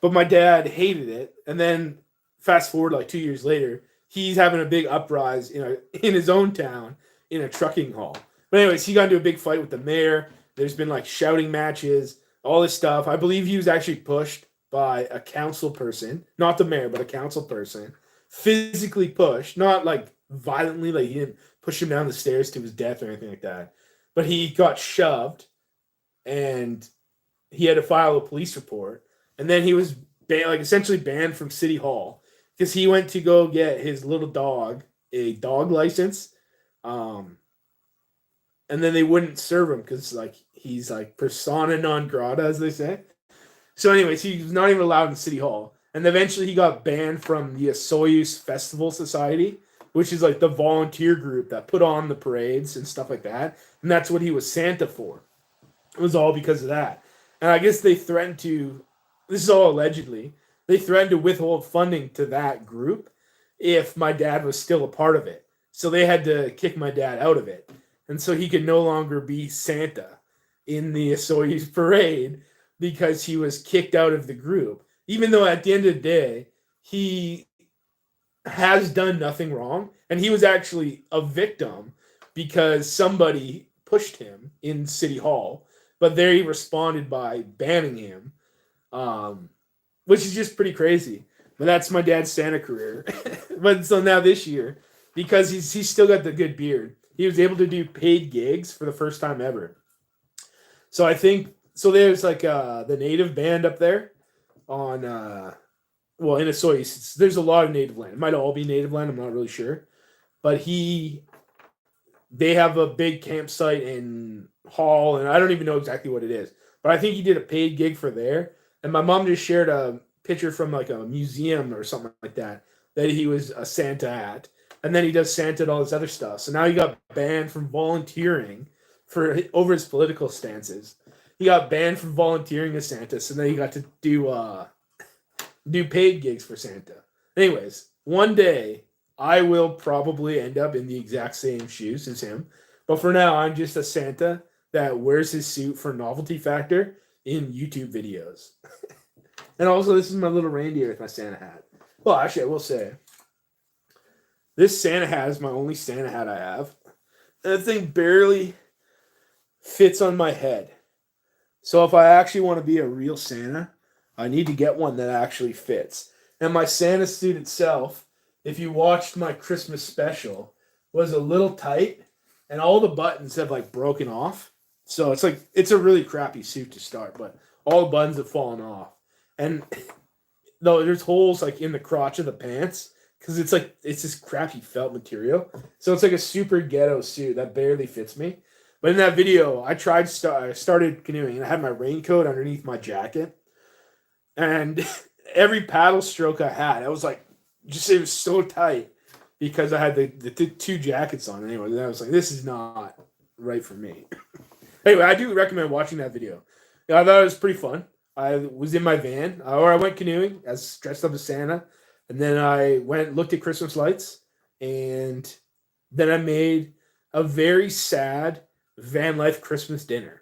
A: but my dad hated it. And then fast forward like 2 years later, he's having a big uprise in his own town in a trucking hall. But anyways, he got into a big fight with the mayor. There's been like shouting matches, all this stuff. I believe he was actually pushed by a council person, not the mayor, but a council person, physically pushed, not like violently, like he didn't push him down the stairs to his death or anything like that. But he got shoved and he had to file a police report. And then he was essentially banned from City Hall because he went to go get his little dog a dog license, and then they wouldn't serve him because like he's like persona non grata, as they say. So, anyways, he was not even allowed in City Hall, and eventually he got banned from the Osoyoos Festival Society, which is like the volunteer group that put on the parades and stuff like that, and that's what he was Santa for. It was all because of that, and I guess they threatened to. This is all allegedly. They threatened to withhold funding to that group if my dad was still a part of it. So they had to kick my dad out of it. And so he could no longer be Santa in the Osoyoos parade because he was kicked out of the group. Even though at the end of the day, he has done nothing wrong. And he was actually a victim because somebody pushed him in City Hall. But there he responded by banning him. Which is just pretty crazy. But that's my dad's Santa career. But so now this year, because he's still got the good beard, he was able to do paid gigs for the first time ever. So I think there's like the native band up there on in Osoyoos. There's a lot of native land. It might all be native land, I'm not really sure. But they have a big campsite in Hall, and I don't even know exactly what it is. But I think he did a paid gig for there. And my mom just shared a picture from like a museum or something like that he was a Santa at. And then he does Santa and all this other stuff. So now he got banned from volunteering for over his political stances. He got banned from volunteering as Santa, so then he got to do paid gigs for Santa. Anyways, one day I will probably end up in the exact same shoes as him. But for now, I'm just a Santa that wears his suit for novelty factor in YouTube videos. And also, this is my little reindeer with my Santa hat. Well, actually, I will say, this Santa hat is my only Santa hat I have. And the thing barely fits on my head. So if I actually want to be a real Santa, I need to get one that actually fits. And my Santa suit itself, if you watched my Christmas special, was a little tight, and all the buttons have like broken off. So it's a really crappy suit to start, but all the buttons have fallen off. And though there's holes like in the crotch of the pants because it's this crappy felt material. So it's like a super ghetto suit that barely fits me. But in that video, I started canoeing and I had my raincoat underneath my jacket. And every paddle stroke I had, I was like, it was so tight because I had the two jackets on anyway. And I was like, this is not right for me. Anyway, I do recommend watching that video. Yeah, I thought it was pretty fun. I was in my van, or I went canoeing as dressed up as Santa. And then I looked at Christmas lights. And then I made a very sad van life Christmas dinner.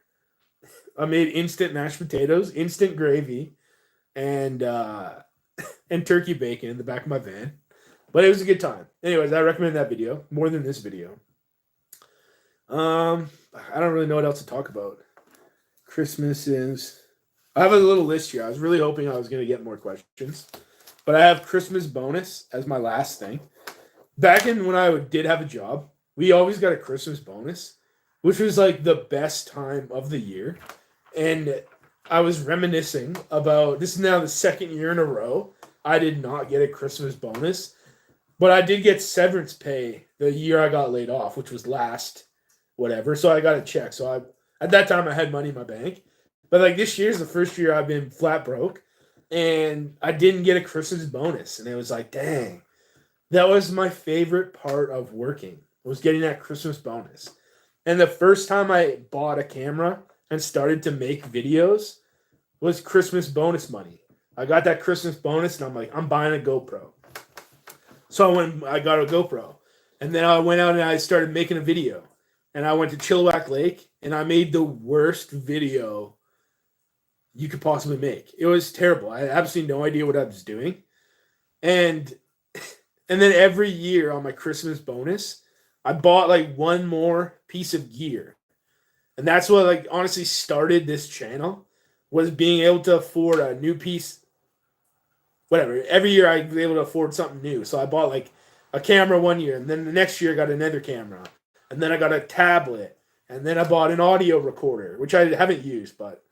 A: I made instant mashed potatoes, instant gravy, and turkey bacon in the back of my van. But it was a good time. Anyways, I recommend that video more than this video. I don't really know what else to talk about. Christmas is... I have a little list here. I was really hoping I was going to get more questions. But I have Christmas bonus as my last thing. Back in when I did have a job, we always got a Christmas bonus, which was like the best time of the year. And I was reminiscing about, this is now the second year in a row, I did not get a Christmas bonus. But I did get severance pay the year I got laid off, which was last whatever. So I got a check. So at that time I had money in my bank. But like this year's the first year I've been flat broke. And I didn't get a Christmas bonus. And it was like, dang. That was my favorite part of working, was getting that Christmas bonus. And the first time I bought a camera and started to make videos was Christmas bonus money. I got that Christmas bonus and I'm like, I'm buying a GoPro. So I got a GoPro. And then I went out and I started making a video. And I went to Chilliwack Lake and I made the worst video you could possibly make. It was terrible. I had absolutely no idea what I was doing. And then every year on my Christmas bonus, I bought like one more piece of gear. And that's what like honestly started this channel, was being able to afford a new piece. Whatever. Every year I was able to afford something new. So I bought like a camera one year, and then the next year I got another camera. And then I got a tablet. And then I bought an audio recorder, which I haven't used, but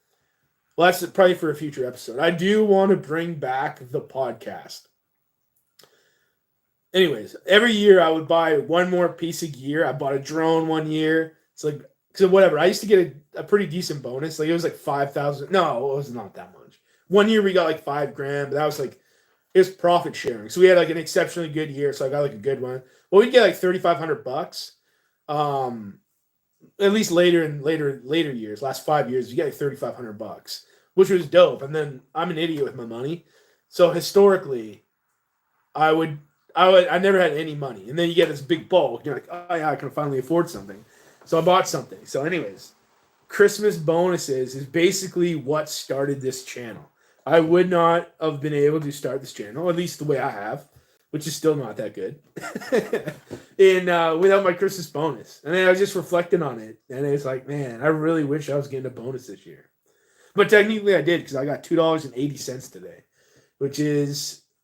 A: well, that's probably for a future episode. I do want to bring back the podcast. Anyways, every year I would buy one more piece of gear. I bought a drone one year. It's like, so whatever. I used to get a pretty decent bonus. Like it was like 5,000. No, it was not that much. One year we got like $5,000, but that was like, it was profit sharing. So we had like an exceptionally good year. So I got like a good one. Well, we'd get like $3,500. At least later years, last 5 years, you get like $3,500, which was dope. And then I'm an idiot with my money. So historically, I never had any money. And then you get this big bulk. You're like, oh yeah, I can finally afford something. So I bought something. So anyways, Christmas bonuses is basically what started this channel. I would not have been able to start this channel, at least the way I have, which is still not that good, without my Christmas bonus. And then I was just reflecting on it. And it's like, man, I really wish I was getting a bonus this year. But technically I did, because I got $2.80 today,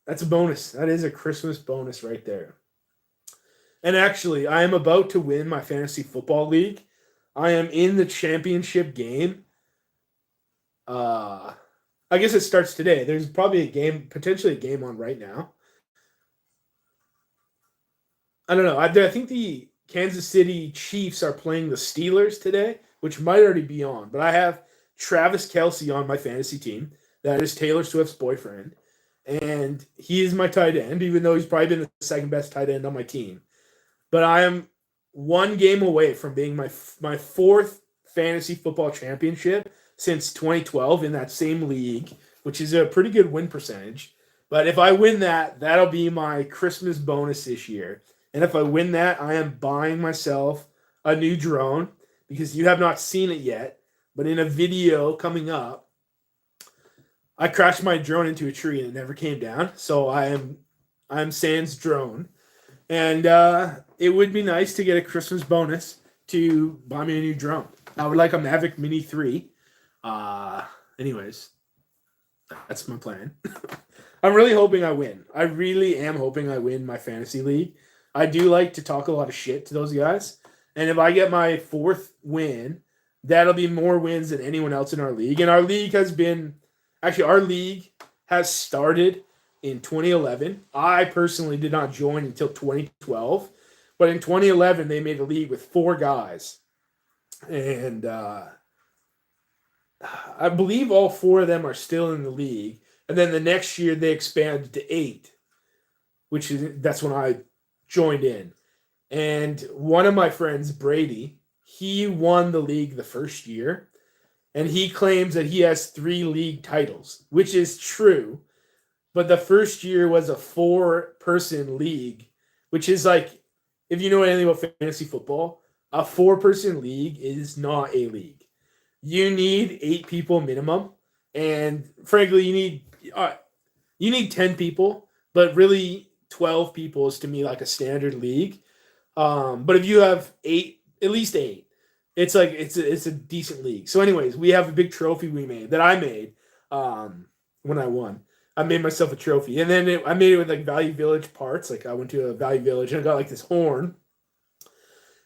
A: that's a bonus. That is a Christmas bonus right there. And actually, I am about to win my fantasy football league. I am in the championship game. I guess it starts today. There's probably potentially a game on right now. I don't know. I think the Kansas City Chiefs are playing the Steelers today, which might already be on. But I have Travis Kelce on my fantasy team. That is Taylor Swift's boyfriend. and he is my tight end, even though he's probably been the second best tight end on my team. But I am one game away from being my fourth fantasy football championship since 2012 in that same league, which is a pretty good win percentage. But if I win that, that'll be my Christmas bonus this year. And if I win that, I am buying myself a new drone because you have not seen it yet. But in a video coming up, I crashed my drone into a tree and it never came down. So I'm Sans drone. And it would be nice to get a Christmas bonus to buy me a new drone. I would like a Mavic Mini 3. Anyways, that's my plan. I'm really hoping I win. I really am hoping I win my fantasy league. I do like to talk a lot of shit to those guys. And if I get my fourth win, that'll be more wins than anyone else in our league. And our league has started in 2011. I personally did not join until 2012. But in 2011, they made a league with 4 guys. And I believe all 4 of them are still in the league. And then the next year, they expanded to 8, that's when I joined in. And one of my friends, Brady, he won the league the first year. And he claims that he has 3 league titles, which is true. But the first year was a 4-person league, which is like, if you know anything about fantasy football, a 4-person league is not a league. You need 8 people minimum. And frankly, you need 10 people, but really 12 people is to me like a standard league. But if you have 8, at least 8, it's like it's a decent league. So anyways, we have a big trophy I made when I won. I made myself a trophy, and then I made it with like Value Village parts. Like I went to a Value Village and I got like this horn,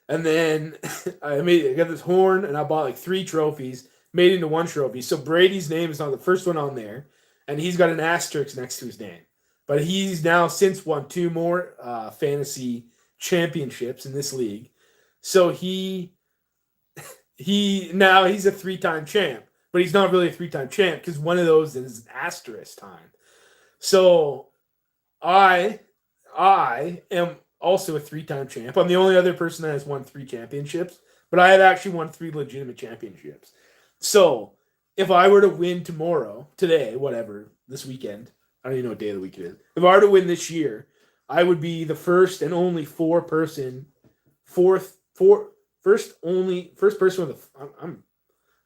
A: and then I got this horn, and I bought like 3 trophies, made into 1 trophy. So Brady's name is not the first one on there, and he's got an asterisk next to his name. But he's now since won 2 more fantasy championships in this league. So he's a 3-time champ, but he's not really a 3-time champ because one of those is asterisk time. So I am also a 3-time champ. I'm the only other person that has won 3 championships, but I have actually won 3 legitimate championships. So if I were to win today, whatever, this weekend, I don't even know what day of the week it is. If I were to win this year, I would be the first and only first person with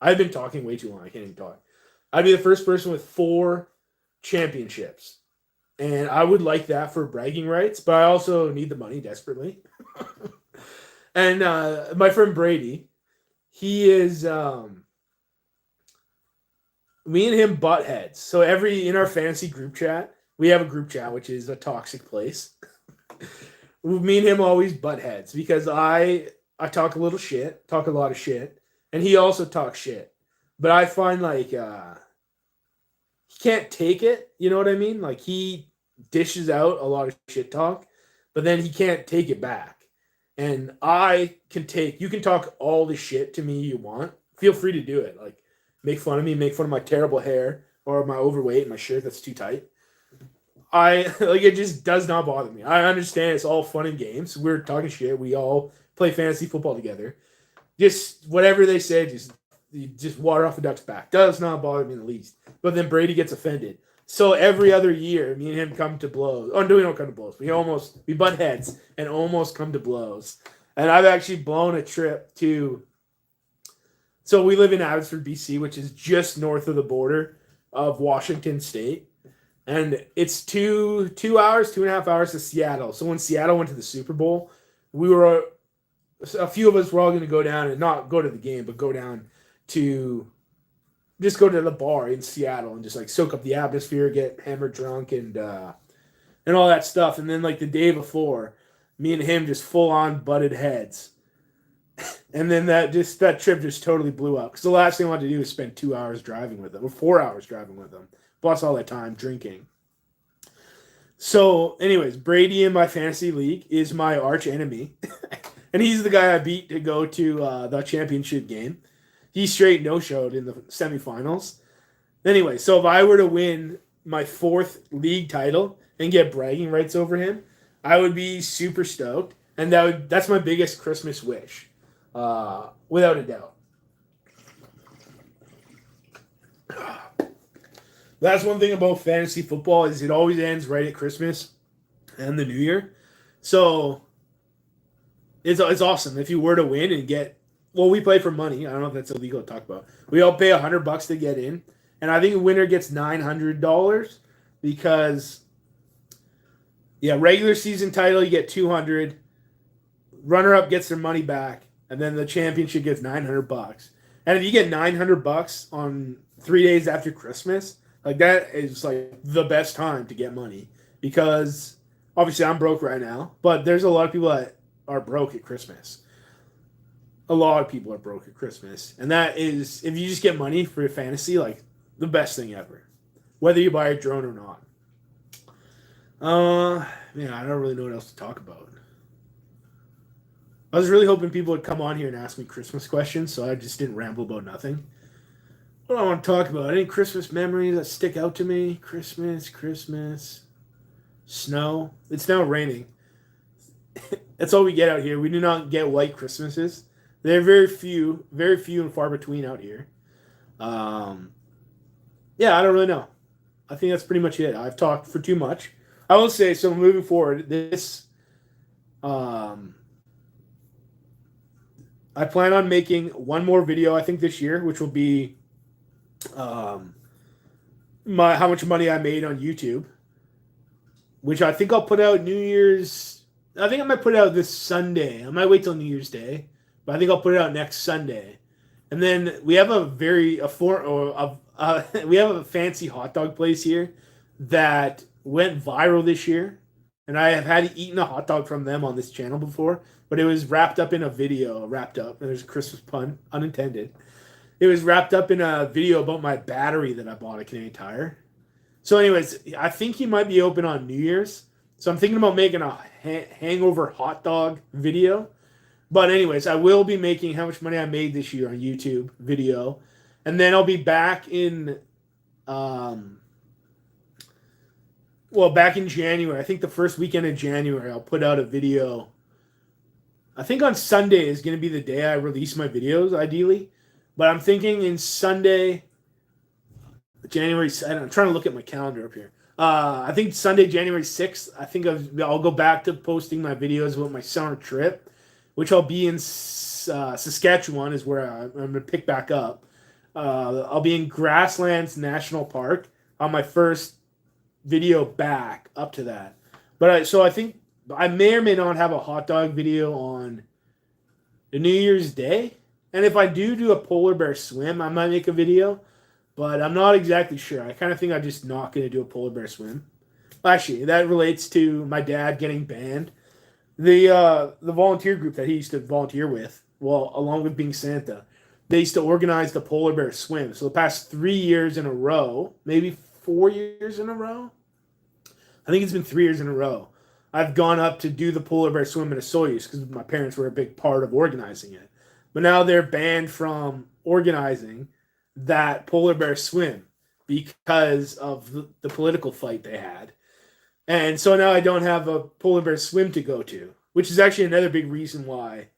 A: I've been talking way too long. I can't even talk. I'd be the first person with 4 championships. And I would like that for bragging rights, but I also need the money desperately. And my friend Brady, he is me and him butt heads. So in our fantasy group chat, we have a group chat, which is a toxic place. Me and him always butt heads because I talk a lot of shit, and he also talks shit. But I find like he can't take it, you know what I mean? Like he dishes out a lot of shit talk, but then he can't take it back. And you can talk all the shit to me you want. Feel free to do it. Like make fun of me, make fun of my terrible hair or my overweight, my shirt that's too tight. It just does not bother me. I understand it's all fun and games. We're talking shit. We all play fantasy football together. Just whatever they say, just water off the duck's back. Does not bother me in the least. But then Brady gets offended. So every other year, me and him come to blows. Oh, no, we don't come to blows. We butt heads and almost come to blows. And I've actually blown a trip to. So we live in Abbotsford, BC, which is just north of the border of Washington State. And it's 2.5 hours to Seattle. So when Seattle went to the Super Bowl, a few of us were all going to go down and not go to the game, but go down to just go to the bar in Seattle and just like soak up the atmosphere, get hammered drunk and all that stuff. And then like the day before, me and him just full on butted heads. And then that trip just totally blew up. Because the last thing I wanted to do was spend 2 hours driving with him, or 4 hours driving with him. Plus all that time drinking. So, anyways, Brady in my fantasy league is my arch enemy. And he's the guy I beat to go to the championship game. He straight no-showed in the semifinals. Anyway, so if I were to win my fourth league title and get bragging rights over him, I would be super stoked, and that's my biggest Christmas wish, without a doubt. That's one thing about fantasy football is it always ends right at Christmas and the New Year, so it's awesome if you were to win and get. Well, we play for money. I don't know if that's illegal to talk about. We all pay $100 to get in, and I think a winner gets $900 because yeah, regular season title you get 200, runner up gets their money back, and then the championship gets $900. And if you get $900 on 3 days after Christmas, like that is like the best time to get money because obviously I'm broke right now, but there's a lot of people that are broke at Christmas. A lot of people are broke at Christmas, and that is if you just get money for your fantasy, like the best thing ever, whether you buy a drone or not. Man, I don't really know what else to talk about. I was really hoping people would come on here and ask me Christmas questions, so I just didn't ramble about nothing. What do I want to talk about? Any Christmas memories that stick out to me? Christmas, snow. It's now raining. That's all we get out here. We do not get white Christmases. They're very few and far between out here. Yeah, I don't really know. I think that's pretty much it. I've talked for too much. I will say, so moving forward, I plan on making one more video, I think, this year, which will be how much money I made on YouTube, which I think I'll put out New Year's. I think I might put it out this Sunday. I might wait till New Year's Day, but I think I'll put it out next Sunday. And then we have we have a fancy hot dog place here that went viral this year, and I have had eaten a hot dog from them on this channel before, but it was wrapped up in a video. And there's a Christmas pun, unintended. It was wrapped up in a video about my battery that I bought at Canadian Tire. So, anyways, I think he might be open on New Year's. So I'm thinking about making a hangover hot dog video. But anyways, I will be making how much money I made this year on YouTube video. And then I'll be back in back in January. I think the first weekend of January I'll put out a video. I think on Sunday is going to be the day I release my videos, ideally. But I'm thinking in Sunday, January. I'm trying to look at my calendar up here. I think Sunday, January 6th, I think I'll go back to posting my videos about my summer trip, which I'll be in Saskatchewan is where I'm going to pick back up. I'll be in Grasslands National Park on my first video back up to that. But I think I may or may not have a hot dog video on the New Year's Day. And if I do a polar bear swim, I might make a video. But I'm not exactly sure. I kind of think I'm just not going to do a polar bear swim. Actually, that relates to my dad getting banned. The volunteer group that he used to volunteer with, well, along with being Santa, they used to organize the polar bear swim. So the past 3 years in a row, maybe 4 years in a row, I think it's been 3 years in a row, I've gone up to do the polar bear swim in a Soyuz because my parents were a big part of organizing it. But now they're banned from organizing that polar bear swim because of the political fight they had. And so now I don't have a polar bear swim to go to, which is actually another big reason why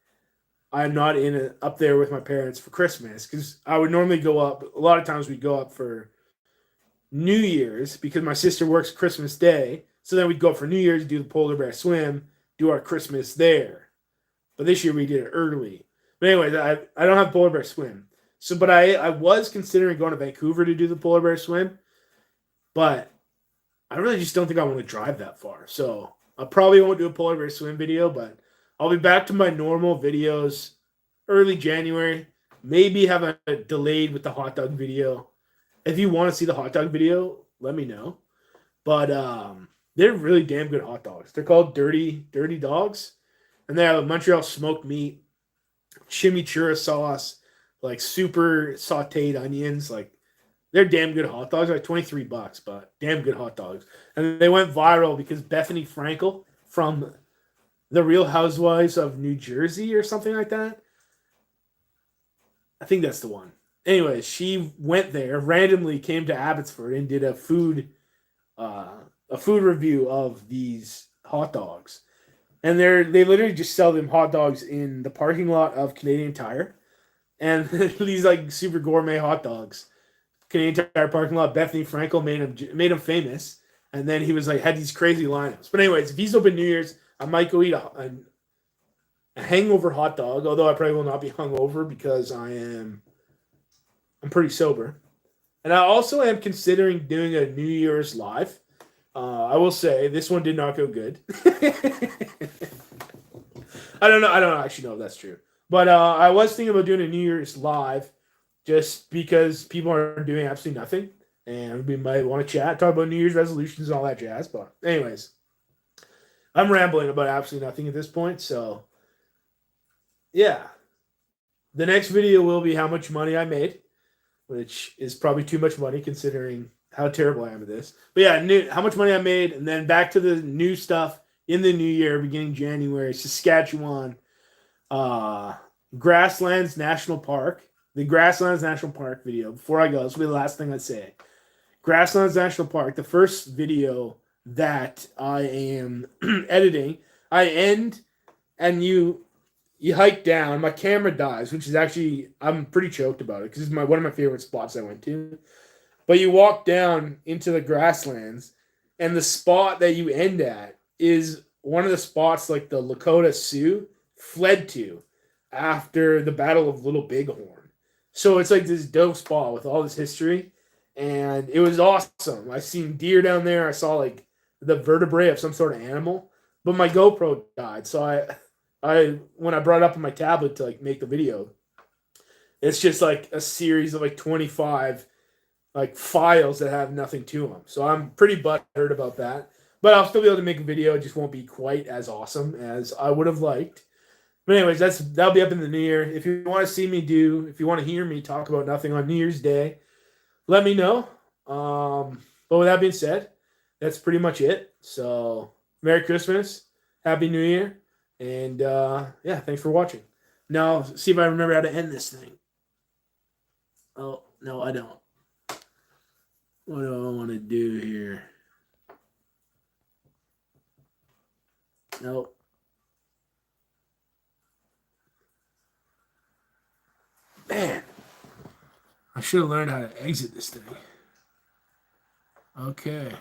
A: I'm not up there with my parents for Christmas, because I would normally go up. A lot of times we'd go up for New Year's because my sister works Christmas Day. So then we'd go up for New Year's, do the polar bear swim, do our Christmas there. But this year we did it early. But anyways, I don't have polar bear swim. So, but I was considering going to Vancouver to do the polar bear swim, but I really just don't think I want to drive that far. So I probably won't do a polar bear swim video, but I'll be back to my normal videos early January. Maybe have a delayed with the hot dog video. If you want to see the hot dog video, let me know. But they're really damn good hot dogs. They're called Dirty Dogs, and they have a Montreal smoked meat, chimichurri sauce, like super sauteed onions. Like they're damn good hot dogs. Like $23, but damn good hot dogs. And they went viral because Bethany Frankel from The Real Housewives of New Jersey or something like that. I think that's the one. Anyways, she went there, randomly came to Abbotsford and did a food uh, a food review of these hot dogs, and they literally just sell them hot dogs in the parking lot of Canadian Tire, and these like super gourmet hot dogs. Canadian Tire parking lot. Bethany Frankel made him famous, and then he was like had these crazy lineups. But anyways, if he's open New Year's, I might go eat a hangover hot dog. Although I probably will not be hungover because I'm pretty sober. And I also am considering doing a New Year's live. I will say this one did not go good. I don't know. I don't actually know if that's true. But I was thinking about doing a New Year's live just because people are doing absolutely nothing. And we might want to chat, talk about New Year's resolutions and all that jazz. But, anyways, I'm rambling about absolutely nothing at this point. So, yeah. The next video will be how much money I made, which is probably too much money considering how terrible I am at this. But yeah, how much money I made, and then back to the new stuff in the new year, beginning January, Saskatchewan, uh, Grasslands National Park. The Grasslands National Park video. Before I go, this will be the last thing I say. Grasslands National Park, the first video that I am editing. I end, and you hike down. My camera dies, which is actually I'm pretty choked about it because it's one of my favorite spots I went to. But you walk down into the grasslands, and the spot that you end at is one of the spots like the Lakota Sioux fled to after the Battle of Little Bighorn. So it's like this dope spot with all this history, and it was awesome. I seen deer down there. I saw like the vertebrae of some sort of animal, but my GoPro died, so I when I brought it up on my tablet to like make the video, it's just like a series of like 25 like files that have nothing to them. So I'm pretty butthurt about that. But I'll still be able to make a video. It just won't be quite as awesome as I would have liked. But anyways, that'll be up in the new year. If you want to see me if you want to hear me talk about nothing on New Year's Day, let me know. But with that being said, that's pretty much it. So Merry Christmas, Happy New Year, and yeah, thanks for watching. Now, see if I remember how to end this thing. Oh, no, I don't. What do I want to do here? Nope. Man, I should have learned how to exit this thing. Okay.